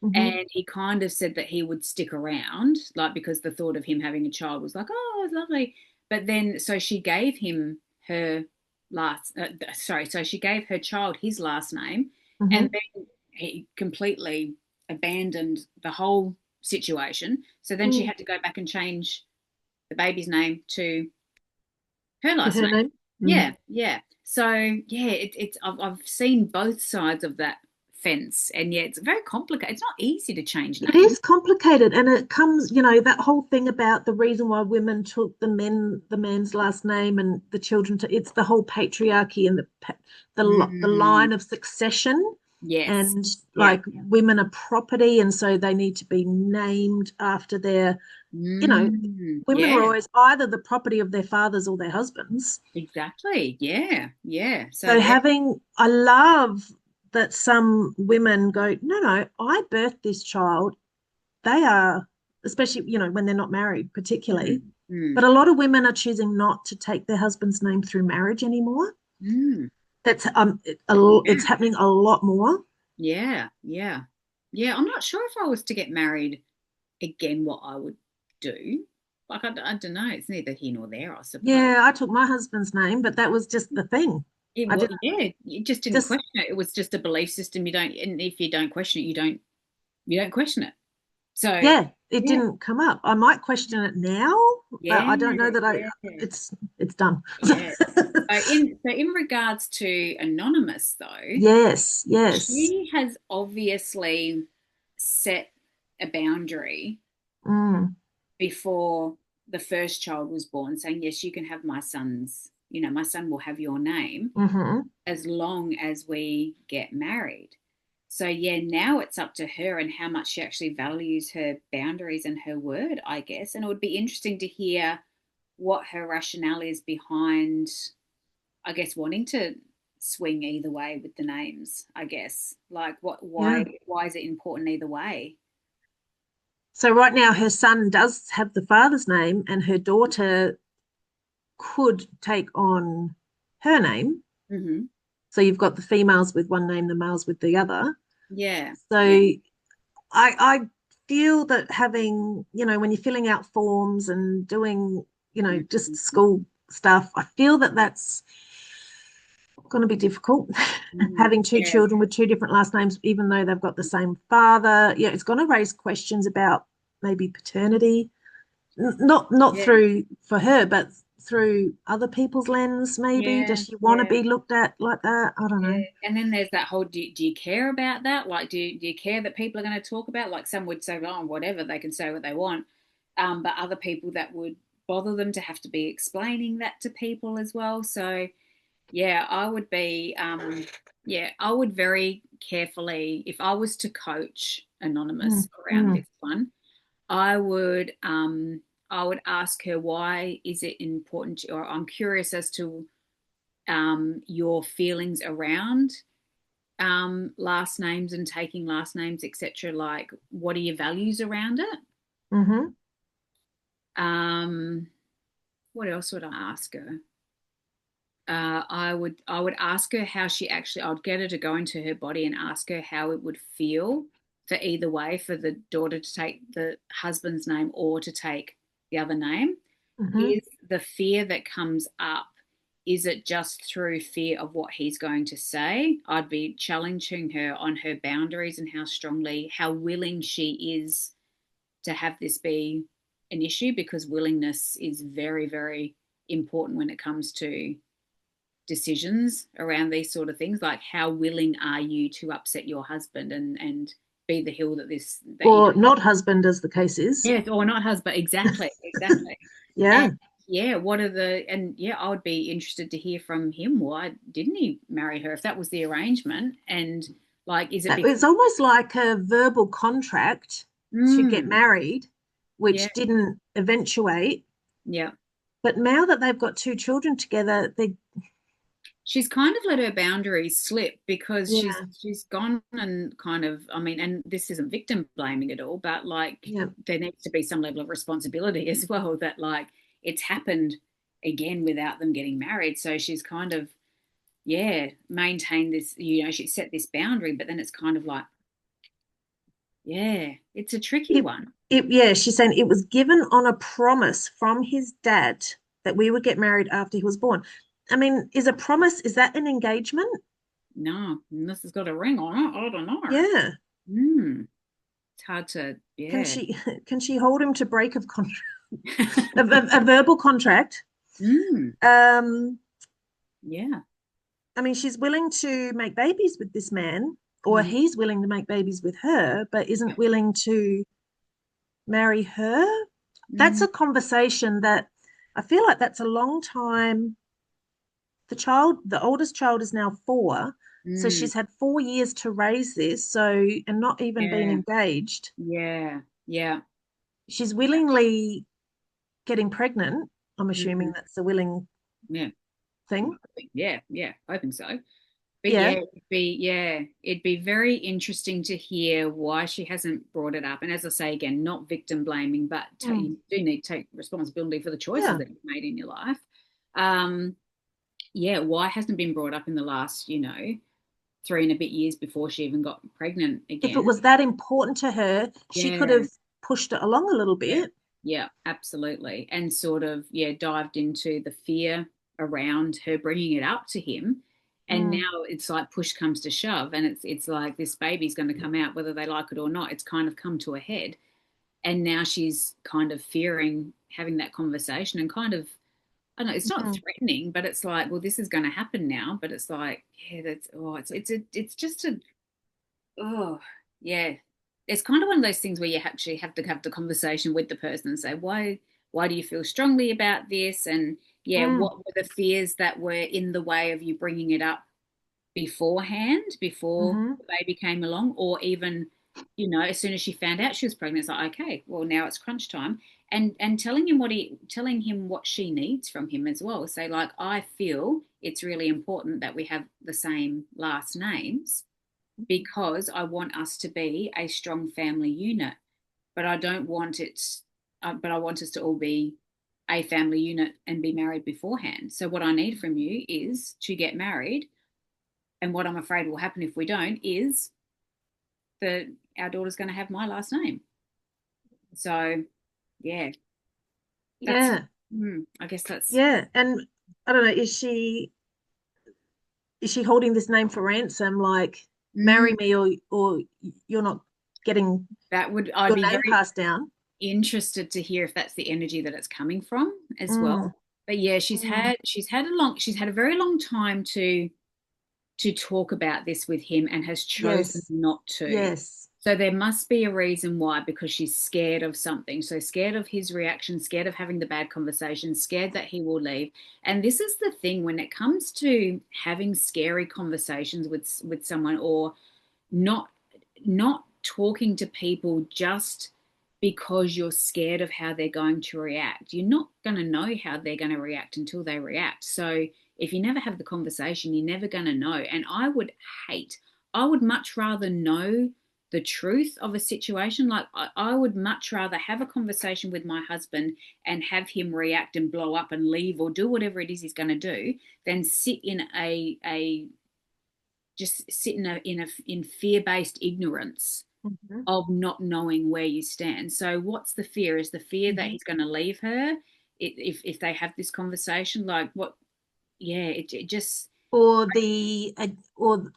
Mm-hmm. And he kind of said that he would stick around, like, because the thought of him having a child was like, oh, it's lovely. But then, so she gave him her so she gave her child his last name. Mm-hmm. And then he completely abandoned the whole situation. So then she Mm. had to go back and change the baby's name to her To last her name. name? Mm. Yeah, yeah. So yeah, it's I've seen both sides of that fence, and yeah, it's very complicated. It's not easy to change It names. is complicated, and it comes, that whole thing about the reason why women took the man's last name and the children to, it's the whole patriarchy and the Mm, line of succession, yes. and Yeah. like women are property, and so they need to be named after their, you know, women were Yeah. always either the property of their fathers or their husbands. Exactly. Yeah. Yeah. So So there. I love that some women go, no, no, I birthed this child. They are, especially, when they're not married, particularly. Mm, mm, But a lot of women are choosing not to take their husband's name through marriage anymore. mm. That's Yeah. it's happening a lot more. Yeah. Yeah. Yeah. I'm not sure if I was to get married again, what I would do. Like I don't know. It's neither here nor there, I suppose. Yeah, I took my husband's name, but that was just the thing. It I was, didn't yeah, you just didn't just question it. It was just a belief system. You don't, and if you don't question it, you don't question it. So, Yeah, it yeah, didn't come up. I might question it now, but yeah, I don't know that yeah, it's done. yeah. So in regards to Anonymous, though, Yes, yes. she has obviously set a boundary Mm, before the first child was born, saying, yes, you can have my son's, my son will have your name mm-hmm. as long as we get married. So yeah, now it's up to her and how much she actually values her boundaries and her word, I guess. And it would be interesting to hear what her rationale is behind, I guess, wanting to swing either way with the names, I guess. Like what Yeah. why is it important either way? So right now her son does have the father's name and her daughter could take on her name. Mm-hmm. So you've got the females with one name, the males with the other. Yeah. So Yeah. I feel that having, when you're filling out forms and doing, just Mm-hmm. school stuff, I feel that that's going to be difficult. Having two Yeah. children with two different last names, even though they've got the same father, yeah, it's going to raise questions about maybe paternity, not Yeah. through for her, but through other people's lens. Maybe does Yeah. she want to Yeah. be looked at like that? I don't Yeah. know. And then there's that whole, do you care about that? Like, do you care that people are going to talk about? Like, some would say, oh, whatever, they can say what they want. But other people that would bother them to have to be explaining that to people as well. So, yeah, I would very carefully, if I was to coach Anonymous Mm, around mm, this one, I would, I would ask her, why is it important to, or I'm curious as to your feelings around last names and taking last names, etc. Like, what are your values around it? mm-hmm. Um, what else would I ask her? I would ask her how she actually. I'd get her to go into her body and ask her how it would feel for either way, for the daughter to take the husband's name or to take the other name, is the fear that comes up. Is it just through fear of what he's going to say? I'd be challenging her on her boundaries and how willing she is to have this be an issue, because willingness is very, very important when it comes to decisions around these sort of things. Like, how willing are you to upset your husband and be the hill or not husband, as the case is. Yes, or not husband. Exactly. Yeah. And yeah, I would be interested to hear from him. Why didn't he marry her if that was the arrangement? And like, is it because It's almost like a verbal contract to get married, which didn't eventuate. Yeah. But now that they've got 2 children together, she's kind of let her boundaries slip, because she's gone and kind of, I mean, and this isn't victim blaming at all, but like there needs to be some level of responsibility as well, that like it's happened again without them getting married. So she's kind of, maintained this, she set this boundary, but then it's kind of like, it's a tricky one. She's saying it was given on a promise from his dad that we would get married after he was born. I mean, is that an engagement? No, unless it's got a ring on it. I don't know. Yeah. It's hard to, Can she hold him to break of contract? a verbal contract? Yeah. I mean, she's willing to make babies with this man, or he's willing to make babies with her, but isn't willing to marry her. That's a conversation that I feel like that's a long time. The oldest child is now 4, so she's had 4 years to raise this, and not even been engaged. Yeah. She's willingly getting pregnant. I'm assuming that's a willing thing. Yeah, I think so. But it'd be very interesting to hear why she hasn't brought it up. And as I say again, not victim blaming, but you do need to take responsibility for the choices that you've made in your life. Why hasn't it been brought up in the last, 3 and a bit years before she even got pregnant again? If it was that important to her, she could have pushed it along a little bit. Yeah, absolutely. And sort of, dived into the fear around her bringing it up to him. And now it's like push comes to shove, and it's like this baby's going to come out whether they like it or not. It's kind of come to a head. And now she's kind of fearing having that conversation, and kind of, I don't know, it's not threatening, but it's like, well, this is going to happen now. But it's like, it's kind of one of those things where you actually have to have the conversation with the person and say, why do you feel strongly about this? And what were the fears that were in the way of you bringing it up beforehand, before the baby came along, or even, as soon as she found out she was pregnant, it's like, okay, well, now it's crunch time. And telling him what she needs from him as well. Say, like, I feel it's really important that we have the same last names, because I want us to be a strong family unit, but I don't want but I want us to all be a family unit and be married beforehand. So what I need from you is to get married. And what I'm afraid will happen if we don't is our daughter's going to have my last name. So, I guess that's. Yeah. And I don't know, is she holding this name for ransom? Like, marry me or you're not getting I'd your be name very passed down. Interested to hear if that's the energy that it's coming from as well. But she's had a very long time to talk about this with him, and has chosen not to. Yes. So there must be a reason why, because she's scared of something. So scared of his reaction, scared of having the bad conversation, scared that he will leave. And this is the thing, when it comes to having scary conversations with someone, or not talking to people just because you're scared of how they're going to react. You're not going to know how they're going to react until they react. So if you never have the conversation, you're never going to know. And I would much rather know the truth of a situation. Like, I would much rather have a conversation with my husband and have him react and blow up and leave or do whatever it is he's going to do, than sit in in fear-based ignorance Mhm. of not knowing where you stand. So what's the fear? Is the fear that he's going to leave her if they have this conversation? Like what? Yeah, it just Or or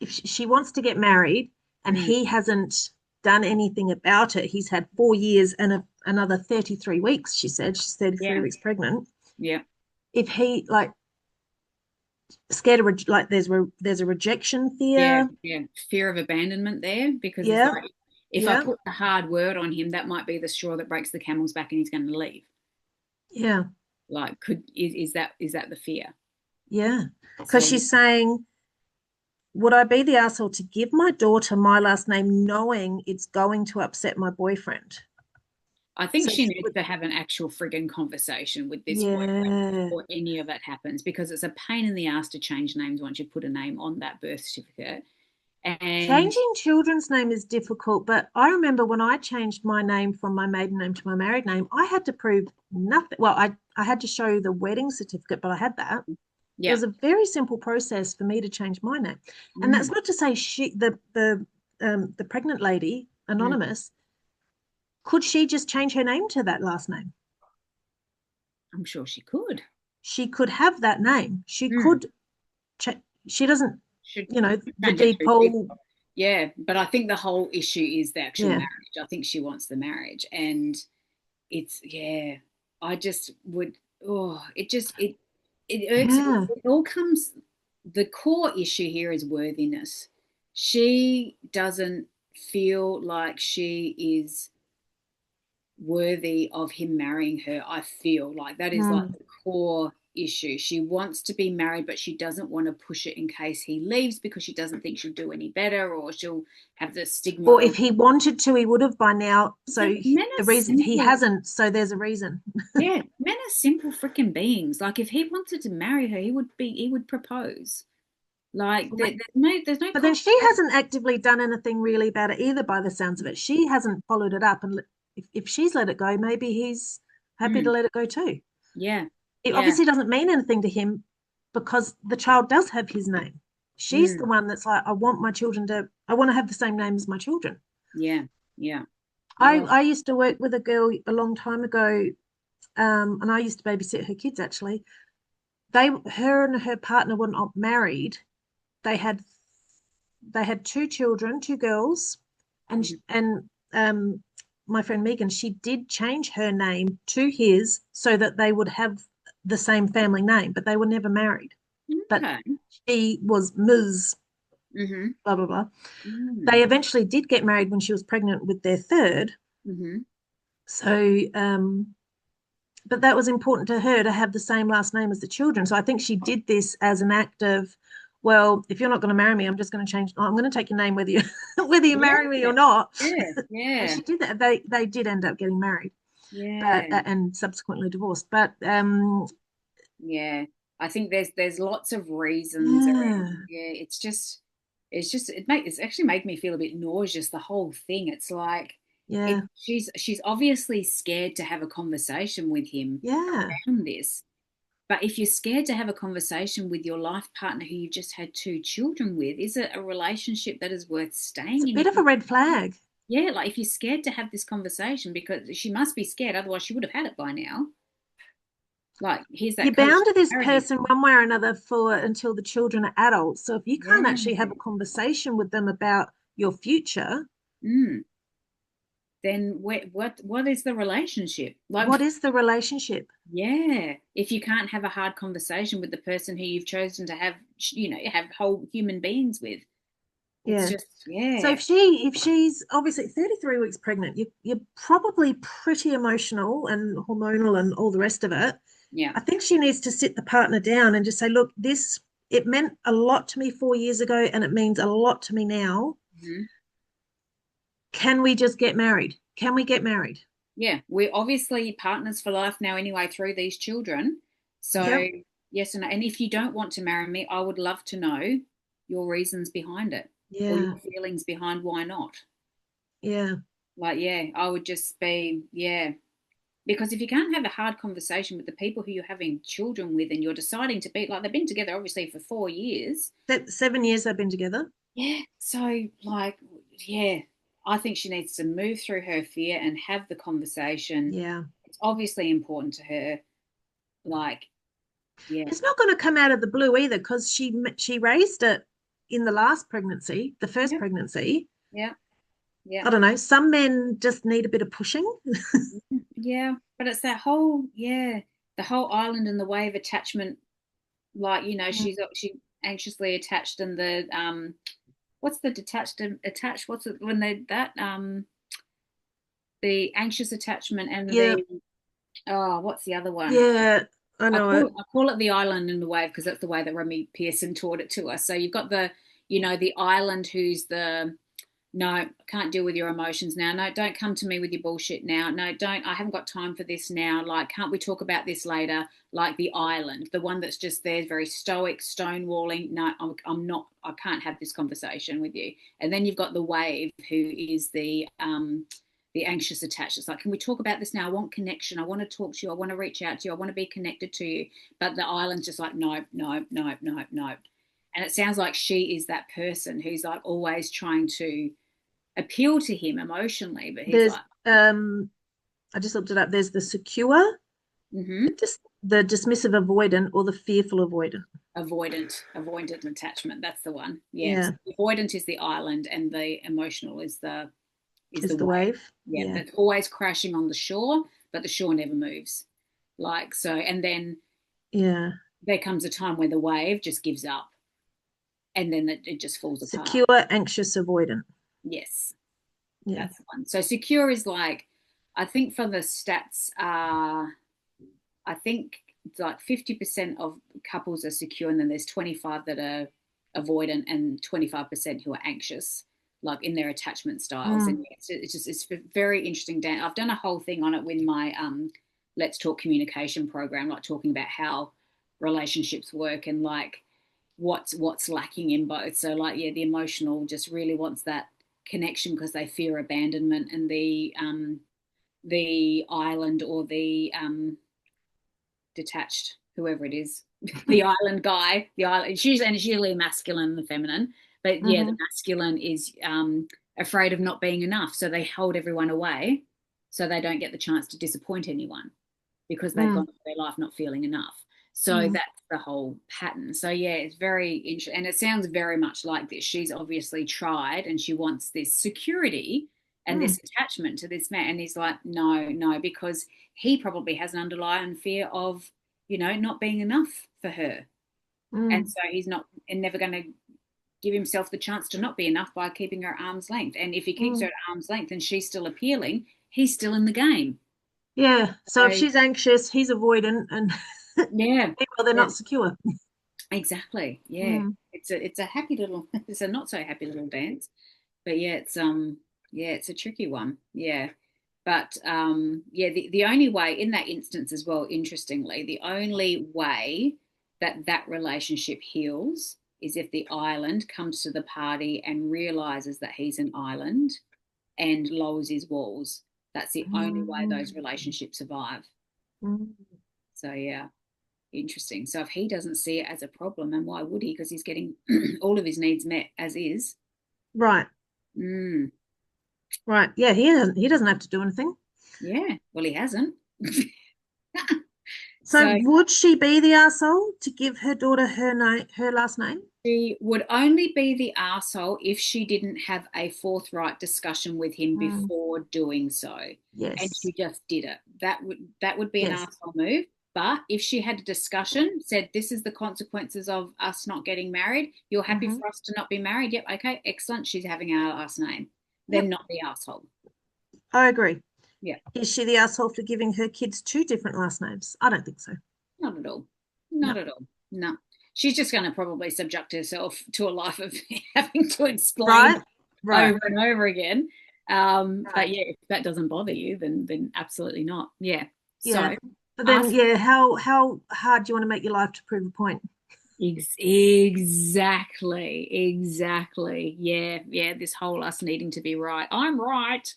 if she wants to get married and mm, he hasn't done anything about it, he's had 4 years and another 33 weeks, she said. She's 33 yeah, weeks pregnant. yeah, If he like scared of like there's a rejection yeah, fear. yeah. Fear of abandonment there because it's Yeah, like if I yeah, put the hard word on him, that might be the straw that breaks the camel's back and he's going to leave. yeah, Like, is that the fear? yeah. So Because she's saying, would I be the asshole to give my daughter my last name knowing it's going to upset my boyfriend? I think So she she needs would, to have an actual friggin' conversation with this boyfriend yeah. before any of it happens because it's a pain in the ass to change names once you put a name on that birth certificate. And Changing children's name is difficult, but I remember when I changed my name from my maiden name to my married name, I had to prove nothing. Well, I had to show the wedding certificate, but I had that. It yeah, was a very simple process for me to change my name. And that's mm, not to say the pregnant lady, mm, anonymous, could she just change her name to that last name? I'm sure she could. She could have that name. She Mm, could, she doesn't, should the change it deed to poll. yeah, but I think the whole issue is the actual Yeah. marriage. I think she wants the marriage, and it's yeah. I just would. Oh, it irks. Yeah. It all comes. The core issue here is worthiness. She doesn't feel like she is worthy of him marrying her. I feel like that is like Mm. the core issue. She wants to be married, but she doesn't want to push it in case he leaves because she doesn't think she'll do any better or she'll have the stigma Or of if he wanted to, he would have by now. So men are the reason he simple. hasn't, so there's a reason. Yeah, men are simple freaking beings. Like if he wanted to marry her, he would propose. Like there's no But then she complication. hasn't actively done anything really about it either, by the sounds of it. She hasn't followed it up. And if she's let it go, maybe he's happy to Mm, let it go too. yeah, It yeah, obviously doesn't mean anything to him because the child does have his name. She's the mm, one that's like, I want to have the same name as my children. yeah, yeah. I, Oh, I used to work with a girl a long time ago, and I used to babysit her kids actually. Her and her partner were not married. They had they had two children, two girls, and mhm. my friend Megan, she did change her name to his so that they would have the same family name, but they were never married. But Okay. she was Ms. Mm-hmm. blah blah blah. Mm, They eventually did get married when she was pregnant with their third. mm-hmm. So, but that was important to her to have the same last name as the children. So I think she did this as an act of, well, if you're not going to marry me, I'm just going to change. I'm going to take your name whether you whether you marry me Yeah, or not. yeah, And yeah, she did that. They did end up getting married, but yeah, and subsequently divorced. But yeah. I think there's lots of reasons yeah, around. Yeah, it's actually made me feel a bit nauseous, the whole thing. It's like yeah, she's obviously scared to have a conversation with him yeah. around this. But if you're scared to have a conversation with your life partner who you've just had two children with, is it a relationship that is worth It's staying a in? bit of a red flag. Yeah, like if you're scared to have this conversation, because she must be scared, otherwise she would have had it by now. Like, here's that You're coach bound to this narrative. person one way or another for until the children are adults. So if you can't Yeah. actually have a conversation with them about your future, Mm. Then what is the relationship? Like, what is the relationship? yeah. If you can't have a hard conversation with the person who you've chosen to have, have whole human beings with, it's Yeah. just, So yeah, if she's obviously 33 weeks pregnant, you're probably pretty emotional and hormonal and all the rest of it. yeah. I think she needs to sit the partner down and just say, look, this it meant a lot to me 4 years ago and it means a lot to me now. Mhm. Can we just get married? Can we get married? Yeah, we're obviously partners for life now anyway through these children. So, Yep. yes and no. And if you don't want to marry me, I would love to know your reasons behind it or Yeah. your feelings behind why not. Yeah. Like, yeah, I would just be, yeah. Because if you can't have a hard conversation with the people who you're having children with and you're deciding to be, like, they've been together obviously for 4 years. That 7 years they've been together. Yeah. So, like, yeah, I think she needs to move through her fear and have the conversation. Yeah. It's obviously important to her. Like, yeah, It's not going to come out of the blue either because she raised it in the last pregnancy, the first yeah, pregnancy. yeah, yeah, I don't know. Some men just need a bit of pushing. yeah. But it's that whole, yeah, the whole island and the wave attachment. Like, Mm. she anxiously attached, and the what's the detached and attached? What's it when they that the anxious attachment and Yeah. the what's the other one? Yeah. I know it. I call it the island and the wave because that's the way that Remy Pearson taught it to us. So you've got the island who's the no, I can't deal with your emotions now. No, don't come to me with your bullshit now. No, don't. I haven't got time for this now. Like, can't we talk about this later? Like the island, the one that's just there, very stoic, stonewalling. No, I'm not. I can't have this conversation with you. And then you've got the wave, who is the anxious attached. It's like, can we talk about this now? I want connection. I want to talk to you. I want to reach out to you. I want to be connected to you. But the island's just like, no, no, no, no, no. And it sounds like she is that person who's like always trying to appeal to him emotionally, but he's There's like, I just looked it up. There's the secure, mm-hmm, the dismissive avoidant, or the fearful avoidant. avoidant attachment. That's the one. Yeah, Yeah. so the avoidant is the island, and the emotional is the Is the wave. wave. Yeah, Yeah. that's always crashing on the shore, but the shore never moves. Like so, and then Yeah. there comes a time where the wave just gives up, and then it just falls apart. Secure, anxious, avoidant. Yes, Yeah. that's the one. So secure is like, I think for the stats are, I think it's like 50% of couples are secure, and then there's 25 that are avoidant and 25% who are anxious, like in their attachment styles. And Mm. it's very interesting. Dan, I've done a whole thing on it with my Let's Talk communication program, like talking about how relationships work and like what's lacking in both. So like, yeah, the emotional just really wants that connection because they fear abandonment, and the island or the detached, whoever it is, the island guy, the island. It's usually masculine and the feminine, but yeah, the Hmm. masculine is afraid of not being enough, so they hold everyone away, so they don't get the chance to disappoint anyone because they've Mm. gone through their life not feeling enough. So Mm. that's the whole pattern. So yeah, it's very interesting, and it sounds very much like this. She's obviously tried, and she wants this security and Mm. this attachment to this man, and he's like, no, no, because he probably has an underlying fear of, not being enough for her. And Mm. so he's not and never going to give himself the chance to not be enough by keeping her at arm's length. And if he keeps her Mm. at arm's length and she's still appealing, he's still in the game. Yeah. So if So she's anxious, he's avoidant, and yeah, well, they're yeah, not secure. exactly. Yeah. Mm. It's a happy little it's a not so happy little dance. But yeah, it's a tricky one. Yeah. But yeah, the only way in that instance as well, interestingly, the only way that relationship heals is if the island comes to the party and realizes that he's an island and lowers his walls. That's the only way Mm. those relationships survive. Mm. So yeah, interesting. So if he doesn't see it as a problem, and why would he? Because he's getting all of his needs met as is. Right. Mm, Right. Yeah. He doesn't have to do anything. yeah. Well, he hasn't. So So would she be the asshole to give her daughter her last name? she would only be the arsehole if she didn't have a forthright discussion with him Mm. before doing so. And Yes. she just did it. That would be an Yes. arsehole move. But if she had a discussion, said this is the consequences of us not getting married, you're happy Hmm. for us to not be married? Yep, okay, excellent. She's having our last name. Then Yep. not the asshole. I agree. Yeah, Is she the asshole for giving her kids two different last names? I don't think so. not at all. No. Not at all. No. She's just going to probably subject herself to a life of having to explain Right. Right. over and over again. But Right. yeah, if that doesn't bother you, then absolutely not. Yeah. Yeah. So But then, ask yeah, how hard do you want to make your life to prove a point? exactly. Yeah. This whole us needing to be right. I'm right.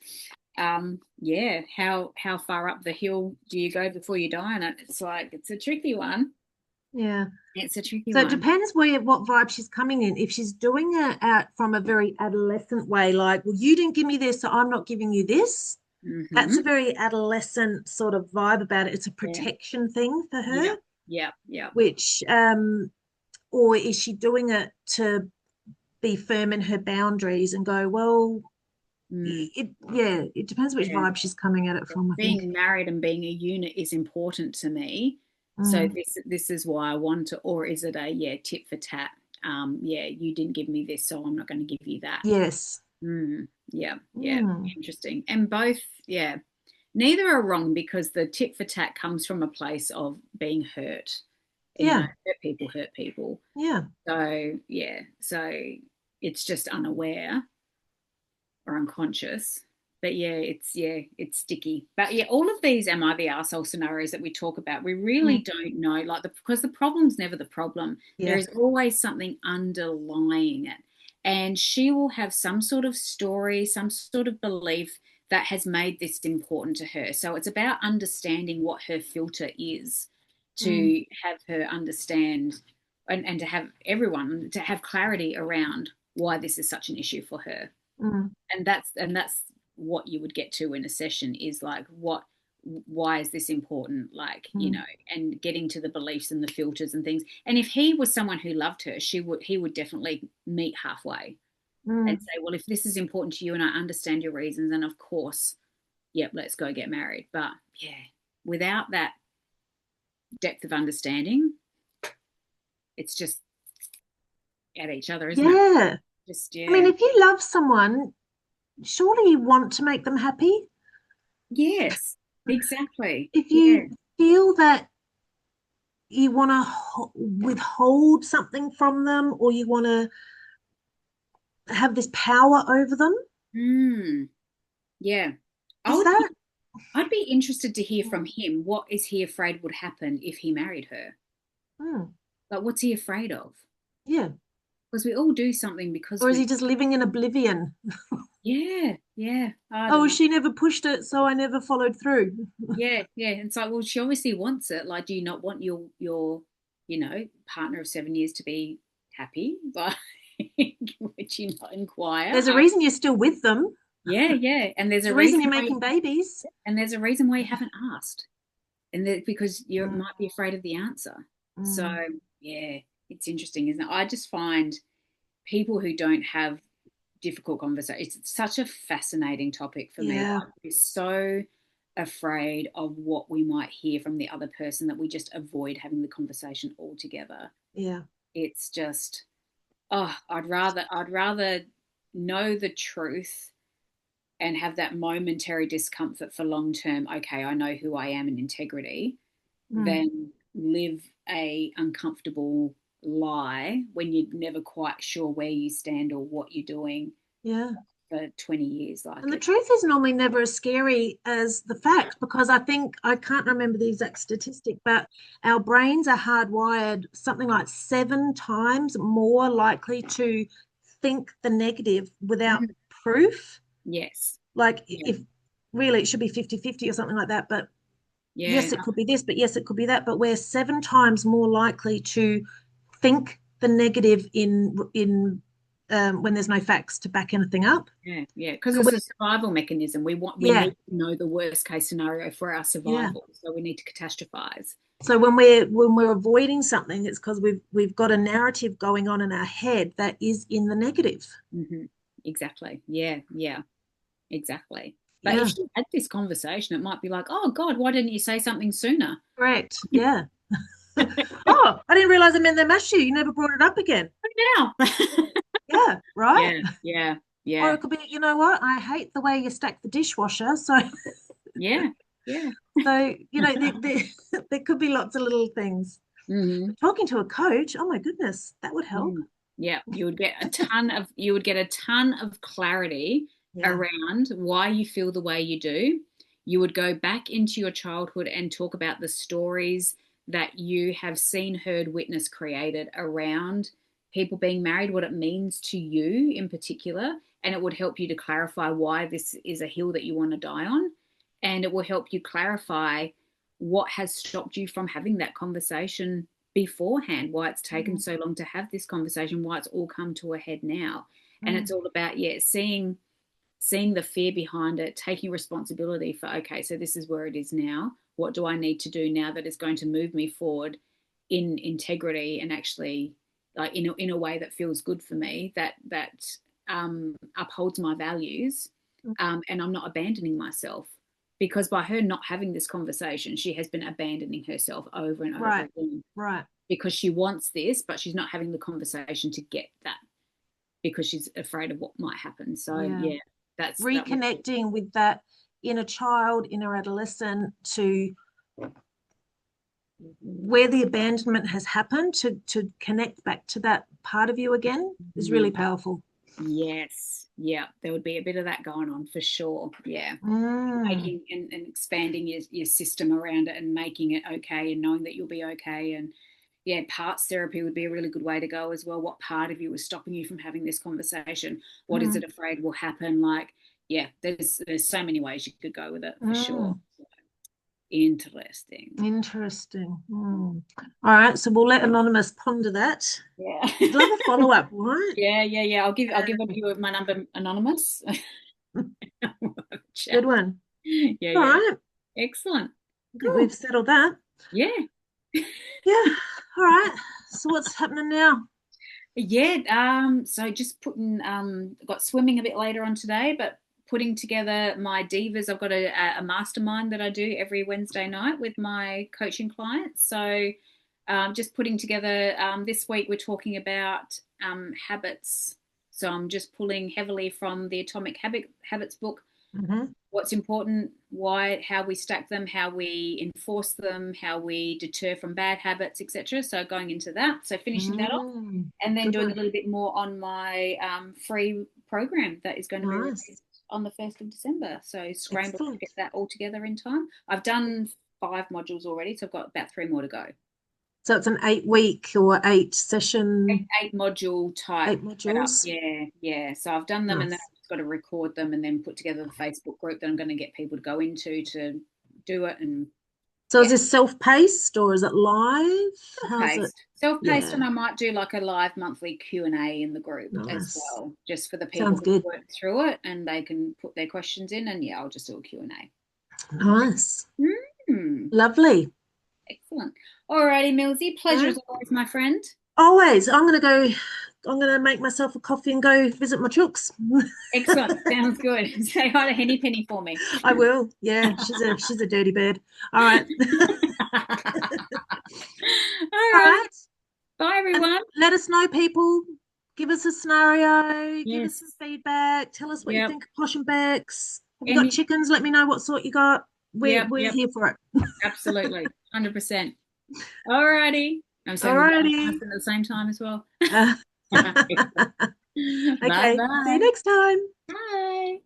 Yeah. How far up the hill do you go before you die on it? It's like it's a tricky one. Yeah. It's a tricky So it one. depends what vibe she's coming in. If she's doing it out from a very adolescent way, like, well, you didn't give me this, so I'm not giving you this. That's a Mm-hmm. very adolescent sort of vibe about it. It's a Yeah. protection thing for Yeah. her, Yeah. Yeah. which or is she doing it to be firm in her boundaries and go, well, Mm. it depends which Yeah. vibe she's coming at it from, I think. Being married and being a unit is important to me. So Mm, this is why I want to, or is it a tit for tat? Yeah, you didn't give me this, so I'm not going to give you that. yes. Yeah, yeah, Mm, interesting. And both, yeah, neither are wrong because the tit for tat comes from a place of being hurt. You know, yeah. hurt people hurt people. Yeah. So yeah, so it's just unaware or unconscious. But it's sticky. But yeah, all of these am I the arsehole scenarios that we talk about, we really Mm, don't know. Like because the problem's never the problem. There yeah. is always something underlying it. And she will have some sort of story, some sort of belief that has made this important to her. So it's about understanding what her filter is Mm, to have her understand and to have everyone to have clarity around why this is such an issue for her. mm, And that's what you would get to in a session is like why is this important, like, mm, and getting to the beliefs and the filters and things. And if he was someone who loved her, he would definitely meet halfway and mm, say, well, if this is important to you and I understand your reasons, and of course, yep, let's go get married. But yeah, without that depth of understanding, it's just at each other, isn't it? yeah. Just I mean, yeah. if you love someone, surely you want to make them happy. Yes, exactly. If Yeah. you feel that you want to withhold something from them or you want to have this power over them, Mm. Yeah. I is would be that? I'd be interested to hear from him. What is he afraid would happen if he married her? Mm, Like what's he afraid of? yeah. Because we all do something because Or is he we just living in oblivion? yeah, yeah. I don't Oh, know. she never pushed it, so I never followed through. Yeah, yeah. And it's like, well, she obviously wants it. Like, do you not want your partner of 7 years to be happy? Like would you not inquire? There's a reason you're still with them. Yeah, yeah. And there's There's a a reason reason you're why making babies. you haven't asked. And that because you Mm, might be afraid of the answer. So mm, yeah, it's interesting, isn't it? I just find people who don't have difficult conversations, it's such a fascinating topic for me. yeah, We're so afraid of what we might hear from the other person that we just avoid having the conversation altogether. yeah, It's just, oh, I'd rather know the truth and have that momentary discomfort for long term, okay, I know who I am in integrity, mm, than live a uncomfortable lie when you're never quite sure where you stand or what you're doing yeah. for 20 years. Like And the it. truth is normally never as scary as the fact because I think I can't remember the exact statistic, but our brains are hardwired something like 7 times more likely to think the negative without Mhm. proof. Yes. Like Yeah. if really it should be 50-50 or something like that, but Yeah. yes, it could be this, but yes, it could be that. But we're 7 times more likely to think the negative in when there's no facts to back anything up. Yeah. Yeah. Because So it's we're, a survival mechanism. We yeah, need to know the worst case scenario for our yeah. survival. So we need to catastrophize. So when we're avoiding something, it's because we've got a narrative going on in our head that is in the negative. Hmm. Exactly. Yeah. Yeah. Exactly. But if Yeah, she had this conversation, it might be like, oh God, why didn't you say something sooner? correct. Yeah. Oh, I didn't realize I meant that much to you. You never brought it up again. Now. Yeah, right. Yeah. Yeah. Or Yeah. it could be, you know what? I hate the way you stack the dishwasher. So, Yeah. Yeah. there could be lots of little things. Hmm. But talking to a coach, oh my goodness, that would help. Mm. Yeah, you would get a ton of clarity Yeah. around why you feel the way you do. You would go back into your childhood and talk about the stories that you have seen, heard, witnessed, created around people being married, what it means to you in particular, and it would help you to clarify why this is a hill that you want to die on, and it will help you clarify what has stopped you from having that conversation beforehand, why it's taken so long to have this conversation, why it's all come to a head now. And it's all about, seeing the fear behind it, taking responsibility for, okay, so this is where it is now. What do I need to do now that is going to move me forward in integrity and actually like in a way that feels good for me, that upholds my values, and I'm not abandoning myself. Because by her not having this conversation, she has been abandoning herself over and over again. Right. Because she wants this, but she's not having the conversation to get that because she's afraid of what might happen. So that's reconnecting with that inner child, inner adolescent, to where the abandonment has happened, to connect back to that part of you again is really powerful. Yes. Yeah, there would be a bit of that going on for sure. Yeah. Making and expanding your system around it and making it okay and knowing that you'll be okay. And parts therapy would be a really good way to go as well. What part of you is stopping you from having this conversation? What is it afraid will happen? Like, there's so many ways you could go with it for sure. Interesting. All right, so we'll let Anonymous ponder that. I'd love a follow-up, right? Yeah. I'll give you my number, Anonymous. Good one. Yeah. All right. Excellent. Cool. We've settled that. Yeah. All right. So what's happening now? So just putting got swimming a bit later on today, but putting together my divas. I've got a mastermind that I do every Wednesday night with my coaching clients. So just putting together, this week we're talking about habits. So I'm just pulling heavily from the Atomic Habits book. What's important, why, how we stack them, how we enforce them, how we deter from bad habits, etc. So going into that, so finishing that off, and then doing a little bit more on my free program that is going to be released on the 1st of December. So scramble to get that all together in time. I've done 5 modules already, so I've got about 3 more to go. So it's an 8-week or 8-session? 8 module type. 8 modules? Yeah. So I've done them and then I've just got to record them and then put together the Facebook group that I'm going to get people to go into to do it. And so is this self-paced or is it live? Self-paced, and I might do like a live monthly Q&A in the group as well, just for the people who work through it, and they can put their questions in, and I'll just do a Q&A. Nice. Lovely. Excellent. Alrighty, Millsy, pleasure as always, my friend. Always. I'm going to make myself a coffee and go visit my chooks. Excellent. Sounds good. Say hi to Henny Penny for me. I will. Yeah, she's a dirty bird. All right. All right. Bye, everyone. And let us know, people. Give us a scenario. Give us some feedback. Tell us what you think of Posh and Bex. Have you got chickens? Let me know what sort you got. We're here for it. Absolutely. 100%. All righty. I'm saying at the same time as well. Okay. Bye-bye. See you next time. Bye.